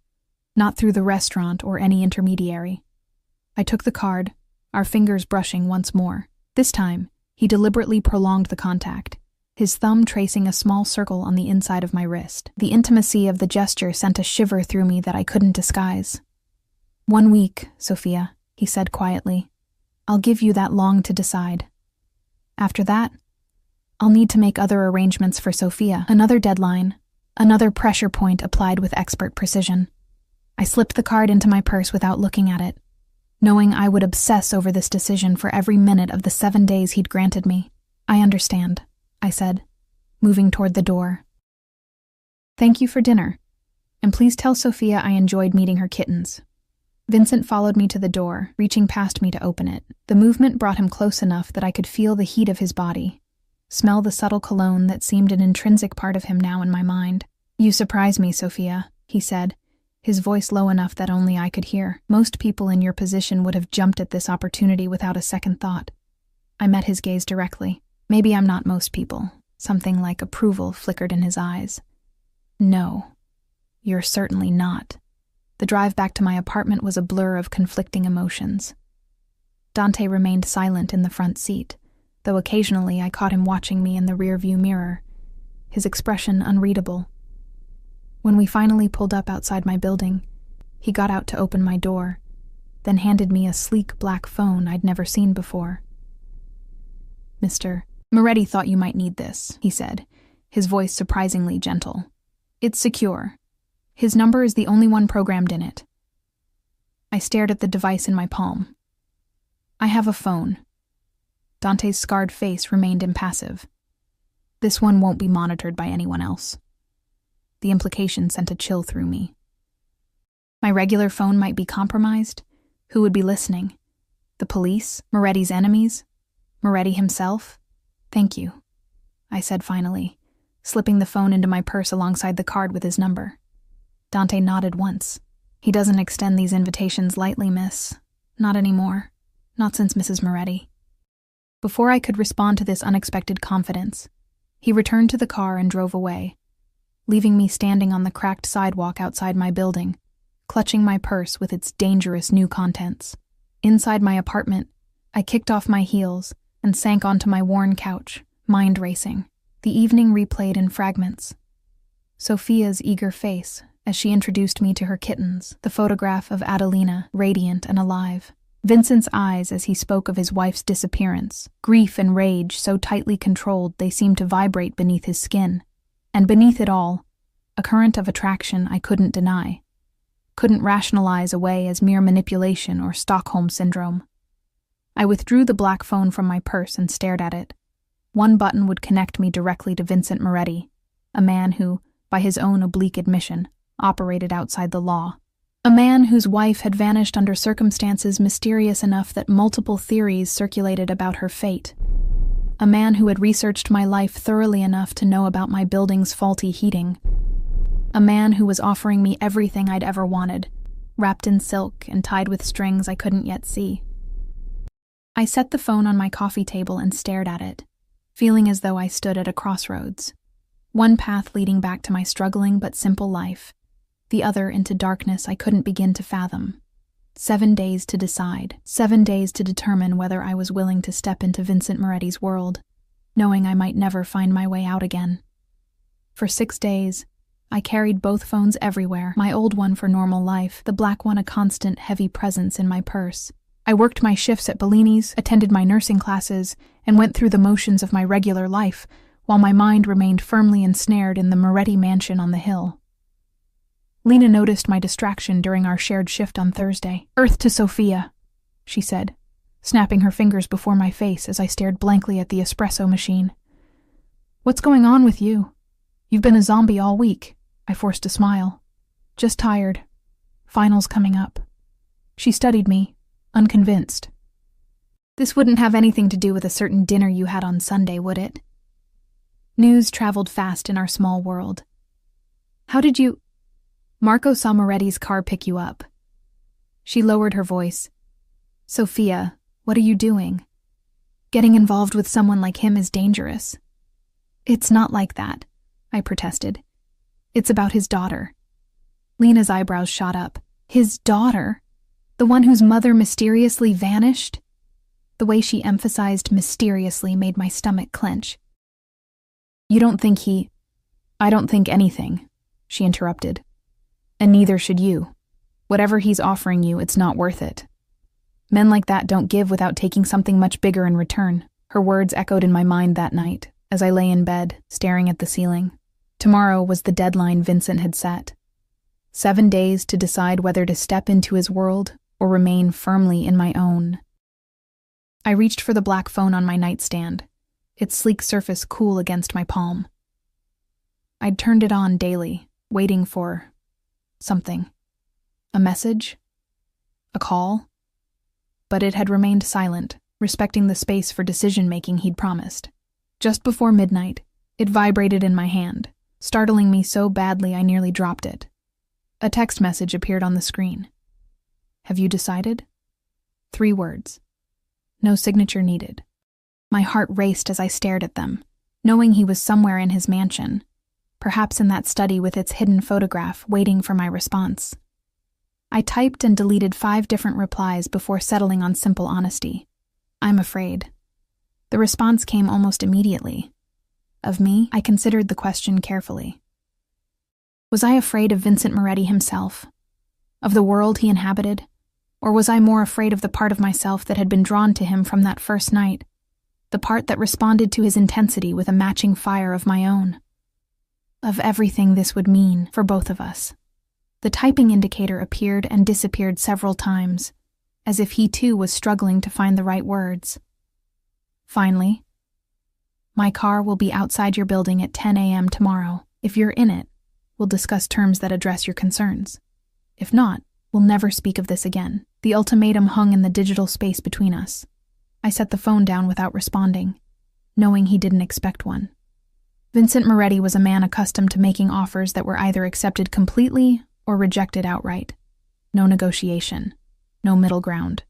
not through the restaurant or any intermediary. I took the card, our fingers brushing once more. This time, he deliberately prolonged the contact, his thumb tracing a small circle on the inside of my wrist. The intimacy of the gesture sent a shiver through me that I couldn't disguise. 1 week, Sophia, he said quietly. I'll give you that long to decide. After that, I'll need to make other arrangements for Sophia. Another deadline, another pressure point applied with expert precision. I slipped the card into my purse without looking at it, knowing I would obsess over this decision for every minute of the 7 days he'd granted me. I understand, I said, moving toward the door. Thank you for dinner, and please tell Sophia I enjoyed meeting her kittens. Vincent followed me to the door, reaching past me to open it. The movement brought him close enough that I could feel the heat of his body, smell the subtle cologne that seemed an intrinsic part of him now in my mind. You surprise me, Sophia, he said, his voice low enough that only I could hear. Most people in your position would have jumped at this opportunity without a second thought. I met his gaze directly. Maybe I'm not most people. Something like approval flickered in his eyes. No, you're certainly not. The drive back to my apartment was a blur of conflicting emotions. Dante remained silent in the front seat, though occasionally I caught him watching me in the rearview mirror, his expression unreadable. When we finally pulled up outside my building, he got out to open my door, then handed me a sleek black phone I'd never seen before. Mr. Moretti thought you might need this, he said, his voice surprisingly gentle. It's secure. His number is the only one programmed in it. I stared at the device in my palm. I have a phone. Dante's scarred face remained impassive. This one won't be monitored by anyone else. The implication sent a chill through me. My regular phone might be compromised. Who would be listening? The police? Moretti's enemies? Moretti himself? Thank you, I said finally, slipping the phone into my purse alongside the card with his number. Dante nodded once. He doesn't extend these invitations lightly, miss. Not anymore. Not since Mrs. Moretti. Before I could respond to this unexpected confidence, he returned to the car and drove away, leaving me standing on the cracked sidewalk outside my building, clutching my purse with its dangerous new contents. Inside my apartment, I kicked off my heels and sank onto my worn couch, mind racing. The evening replayed in fragments. Sophia's eager face as she introduced me to her kittens, the photograph of Adelina, radiant and alive. Vincent's eyes as he spoke of his wife's disappearance, grief and rage so tightly controlled they seemed to vibrate beneath his skin. And beneath it all, a current of attraction I couldn't deny, couldn't rationalize away as mere manipulation or Stockholm syndrome. I withdrew the black phone from my purse and stared at it. One button would connect me directly to Vincent Moretti, a man who, by his own oblique admission, operated outside the law. A man whose wife had vanished under circumstances mysterious enough that multiple theories circulated about her fate. A man who had researched my life thoroughly enough to know about my building's faulty heating. A man who was offering me everything I'd ever wanted, wrapped in silk and tied with strings I couldn't yet see. I set the phone on my coffee table and stared at it, feeling as though I stood at a crossroads. One path leading back to my struggling but simple life, the other into darkness I couldn't begin to fathom. 7 days to decide, 7 days to determine whether I was willing to step into Vincent Moretti's world, knowing I might never find my way out again. For 6 days, I carried both phones everywhere, my old one for normal life, the black one a constant, heavy presence in my purse. I worked my shifts at Bellini's, attended my nursing classes, and went through the motions of my regular life, while my mind remained firmly ensnared in the Moretti mansion on the hill. Lena noticed my distraction during our shared shift on Thursday. "Earth to Sophia," she said, snapping her fingers before my face as I stared blankly at the espresso machine. "What's going on with you? You've been a zombie all week." I forced a smile. "Just tired. Finals coming up." She studied me, unconvinced. "This wouldn't have anything to do with a certain dinner you had on Sunday, would it?" News traveled fast in our small world. "How did you—" "Marco saw Moretti's car pick you up." She lowered her voice. "Sophia, what are you doing? Getting involved with someone like him is dangerous." "It's not like that," I protested. "It's about his daughter." Lena's eyebrows shot up. "His daughter? The one whose mother mysteriously vanished?" The way she emphasized mysteriously made my stomach clench. "You don't think he—" "I don't think anything," she interrupted. "And neither should you. Whatever he's offering you, it's not worth it. Men like that don't give without taking something much bigger in return." Her words echoed in my mind that night, as I lay in bed, staring at the ceiling. Tomorrow was the deadline Vincent had set. 7 days to decide whether to step into his world or remain firmly in my own. I reached for the black phone on my nightstand, its sleek surface cool against my palm. I'd turned it on daily, waiting for something. A message? A call? But it had remained silent, respecting the space for decision-making he'd promised. Just before midnight, it vibrated in my hand, startling me so badly I nearly dropped it. A text message appeared on the screen. "Have you decided?" 3 words. No signature needed. My heart raced as I stared at them, knowing he was somewhere in his mansion, perhaps in that study with its hidden photograph, waiting for my response. I typed and deleted 5 different replies before settling on simple honesty. "I'm afraid." The response came almost immediately. Of me, I considered the question carefully. Was I afraid of Vincent Moretti himself? Of the world he inhabited? Or was I more afraid of the part of myself that had been drawn to him from that first night? The part that responded to his intensity with a matching fire of my own? Of everything this would mean for both of us. The typing indicator appeared and disappeared several times, as if he too was struggling to find the right words. Finally, "My car will be outside your building at 10 a.m. tomorrow. If you're in it, we'll discuss terms that address your concerns. If not, we'll never speak of this again." The ultimatum hung in the digital space between us. I set the phone down without responding, knowing he didn't expect one. Vincent Moretti was a man accustomed to making offers that were either accepted completely or rejected outright. No negotiation. No middle ground.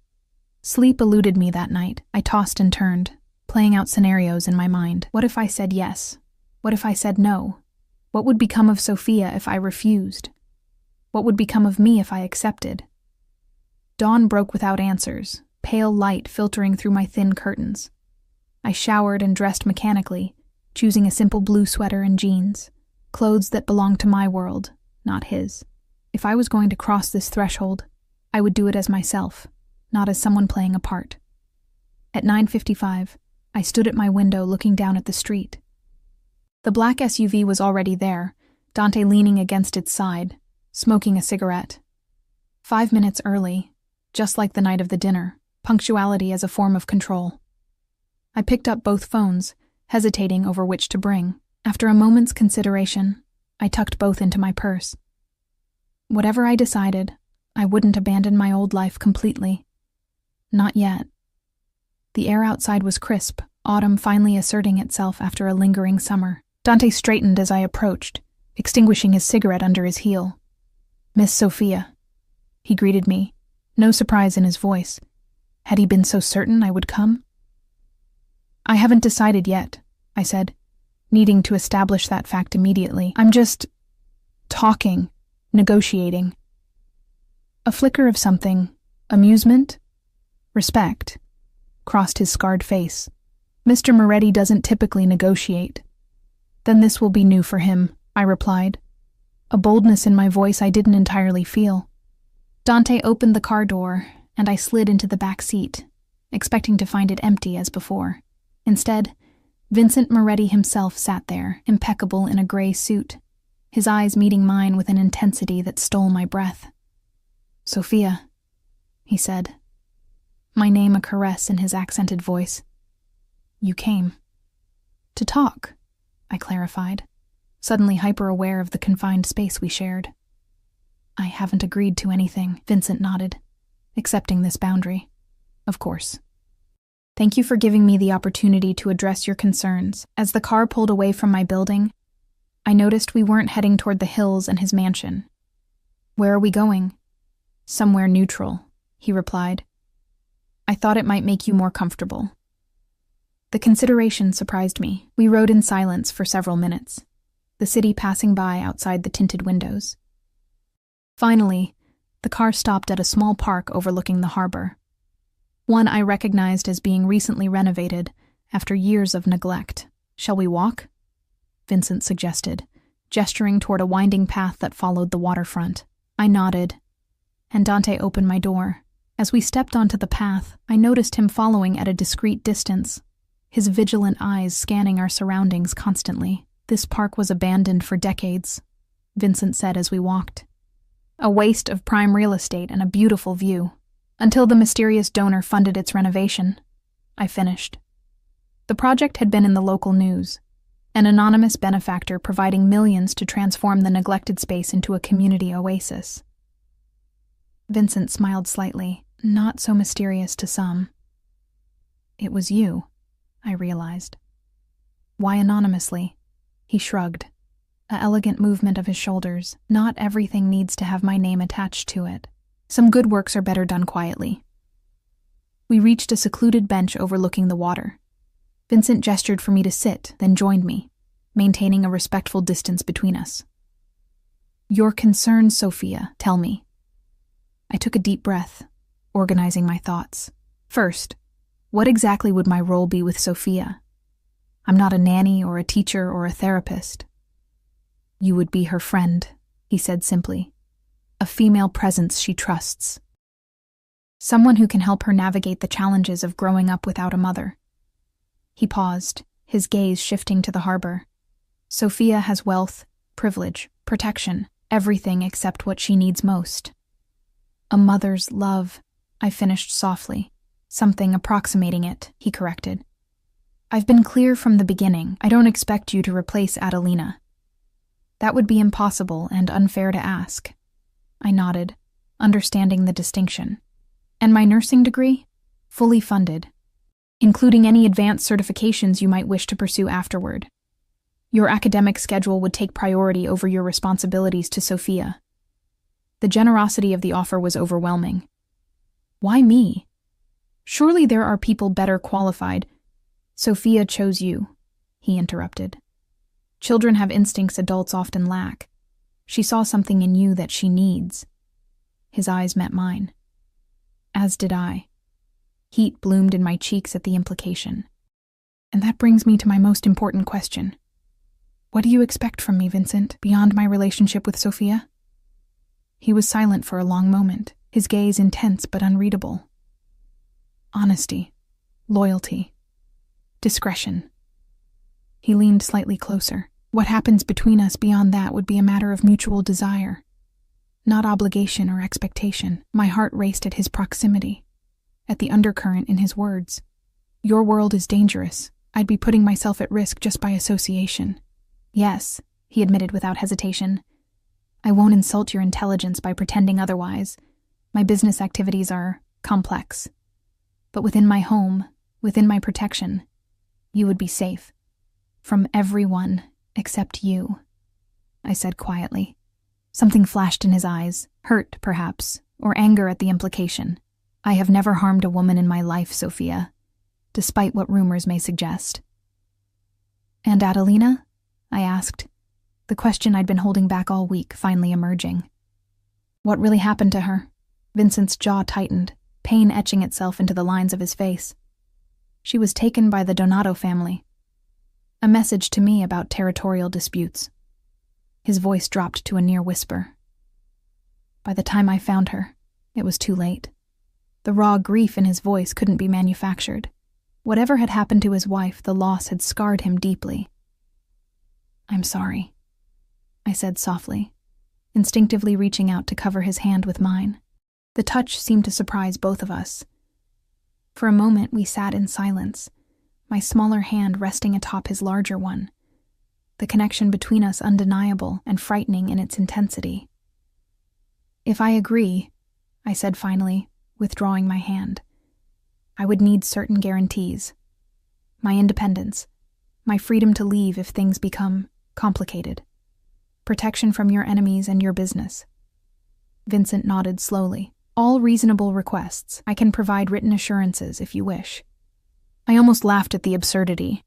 Sleep eluded me that night. I tossed and turned, playing out scenarios in my mind. What if I said yes? What if I said no? What would become of Sophia if I refused? What would become of me if I accepted? Dawn broke without answers, pale light filtering through my thin curtains. I showered and dressed mechanically, choosing a simple blue sweater and jeans, clothes that belonged to my world, not his. If I was going to cross this threshold, I would do it as myself, not as someone playing a part. At 9:55, I stood at my window looking down at the street. The black SUV was already there, Dante leaning against its side, smoking a cigarette. 5 minutes early, just like the night of the dinner, punctuality as a form of control. I picked up both phones, hesitating over which to bring. After a moment's consideration, I tucked both into my purse. Whatever I decided, I wouldn't abandon my old life completely. Not yet. The air outside was crisp, autumn finally asserting itself after a lingering summer. Dante straightened as I approached, extinguishing his cigarette under his heel. "Miss Sophia." He greeted me, no surprise in his voice. Had he been so certain I would come? "I haven't decided yet," I said, needing to establish that fact immediately. "I'm just talking, negotiating." A flicker of something, amusement, respect, crossed his scarred face. "Mr. Moretti doesn't typically negotiate." "Then this will be new for him," I replied, a boldness in my voice I didn't entirely feel. Dante opened the car door, and I slid into the back seat, expecting to find it empty as before. Instead, Vincent Moretti himself sat there, impeccable in a gray suit, his eyes meeting mine with an intensity that stole my breath. "Sophia," he said, my name a caress in his accented voice. "You came." "To talk," I clarified, suddenly hyper-aware of the confined space we shared. "I haven't agreed to anything," Vincent nodded, "accepting this boundary. Of course. Thank you for giving me the opportunity to address your concerns." As the car pulled away from my building, I noticed we weren't heading toward the hills and his mansion. "Where are we going?" "Somewhere neutral," he replied. "I thought it might make you more comfortable." The consideration surprised me. We rode in silence for several minutes, the city passing by outside the tinted windows. Finally, the car stopped at a small park overlooking the harbor, one I recognized as being recently renovated after years of neglect. "Shall we walk?" Vincent suggested, gesturing toward a winding path that followed the waterfront. I nodded, and Dante opened my door. As we stepped onto the path, I noticed him following at a discreet distance, his vigilant eyes scanning our surroundings constantly. "This park was abandoned for decades," Vincent said as we walked. "A waste of prime real estate and a beautiful view, until the mysterious donor funded its renovation," I finished. The project had been in the local news, an anonymous benefactor providing millions to transform the neglected space into a community oasis. Vincent smiled slightly, not so mysterious to some. "It was you," I realized. "Why anonymously?" He shrugged, an elegant movement of his shoulders. "Not everything needs to have my name attached to it. Some good works are better done quietly." We reached a secluded bench overlooking the water. Vincent gestured for me to sit, then joined me, maintaining a respectful distance between us. "Your concerns, Sophia, tell me." I took a deep breath, organizing my thoughts. First, what exactly would my role be with Sophia? I'm not a nanny or a teacher or a therapist. "You would be her friend," he said simply. "A female presence she trusts. Someone who can help her navigate the challenges of growing up without a mother." He paused, his gaze shifting to the harbor. "Sophia has wealth, privilege, protection, everything except what she needs most. A mother's love," I finished softly. "Something approximating it," he corrected. "I've been clear from the beginning. I don't expect you to replace Adelina. That would be impossible and unfair to ask." I nodded, understanding the distinction. "And my nursing degree? Fully funded, including any advanced certifications you might wish to pursue afterward. Your academic schedule would take priority over your responsibilities to Sophia." The generosity of the offer was overwhelming. "Why me? Surely there are people better qualified." "Sophia chose you," he interrupted. "Children have instincts adults often lack. She saw something in you that she needs." His eyes met mine. As did I. Heat bloomed in my cheeks at the implication. "And that brings me to my most important question. What do you expect from me, Vincent, beyond my relationship with Sophia?" He was silent for a long moment, his gaze intense but unreadable. "Honesty, loyalty, discretion." He leaned slightly closer. "What happens between us beyond that would be a matter of mutual desire, not obligation or expectation." My heart raced at his proximity, at the undercurrent in his words. "Your world is dangerous. I'd be putting myself at risk just by association." "Yes," he admitted without hesitation. "I won't insult your intelligence by pretending otherwise. My business activities are complex. But within my home, within my protection, you would be safe. From everyone except you, I said quietly. Something flashed in his eyes, hurt, perhaps, or anger at the implication. I have never harmed a woman in my life, Sophia, despite what rumors may suggest. And Adelina? I asked, the question I'd been holding back all week finally emerging. What really happened to her? Vincent's jaw tightened, pain etching itself into the lines of his face. She was taken by the Donato family. A message to me about territorial disputes. His voice dropped to a near whisper. By the time I found her, it was too late. The raw grief in his voice couldn't be manufactured. Whatever had happened to his wife, the loss had scarred him deeply. I'm sorry, I said softly, instinctively reaching out to cover his hand with mine. The touch seemed to surprise both of us. For a moment we sat in silence, my smaller hand resting atop his larger one, the connection between us undeniable and frightening in its intensity. If I agree, I said finally, withdrawing my hand, I would need certain guarantees. My independence, my freedom to leave if things become complicated, protection from your enemies and your business. Vincent nodded slowly. All reasonable requests. I can provide written assurances if you wish. I almost laughed at the absurdity.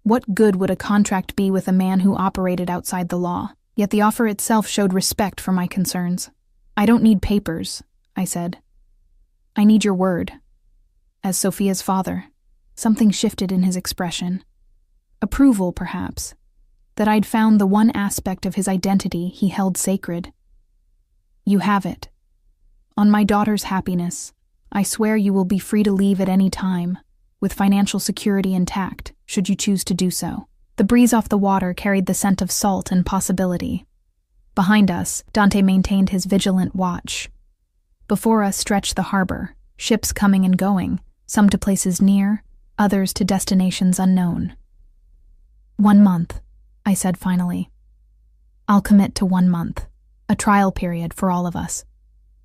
What good would a contract be with a man who operated outside the law? Yet the offer itself showed respect for my concerns. I don't need papers, I said. I need your word. As Sophia's father, something shifted in his expression. Approval, perhaps, that I'd found the one aspect of his identity he held sacred. You have it. On my daughter's happiness, I swear you will be free to leave at any time, with financial security intact, should you choose to do so. The breeze off the water carried the scent of salt and possibility. Behind us, Dante maintained his vigilant watch. Before us stretched the harbor, ships coming and going, some to places near, others to destinations unknown. 1 month, I said finally. I'll commit to 1 month, a trial period for all of us.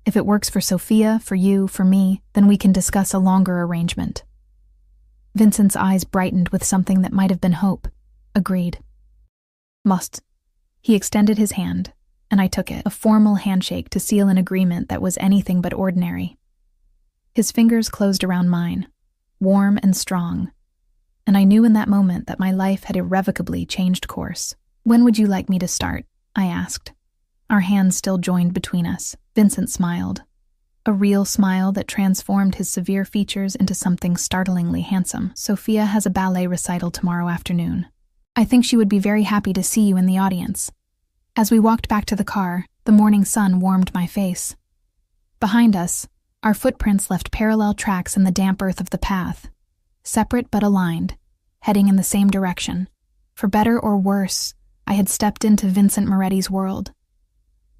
If it works for Sophia, for you, for me, then we can discuss a longer arrangement. Vincent's eyes brightened with something that might have been hope. Agreed. Must. He extended his hand, and I took it, a formal handshake to seal an agreement that was anything but ordinary. His fingers closed around mine, warm and strong, and I knew in that moment that my life had irrevocably changed course. When would you like me to start? I asked. Our hands still joined between us. Vincent smiled. A real smile that transformed his severe features into something startlingly handsome. Sophia has a ballet recital tomorrow afternoon. I think she would be very happy to see you in the audience. As we walked back to the car, the morning sun warmed my face. Behind us, our footprints left parallel tracks in the damp earth of the path, separate but aligned, heading in the same direction. For better or worse, I had stepped into Vincent Moretti's world.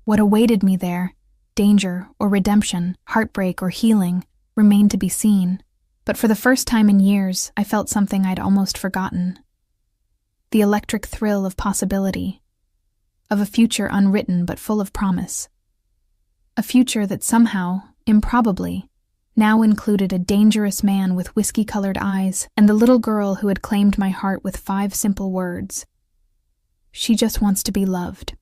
What awaited me there, danger or redemption, heartbreak or healing, remained to be seen. But for the first time in years, I felt something I'd almost forgotten. The electric thrill of possibility, of a future unwritten but full of promise. A future that somehow, improbably, now included a dangerous man with whiskey-colored eyes and the little girl who had claimed my heart with 5 simple words. She just wants to be loved.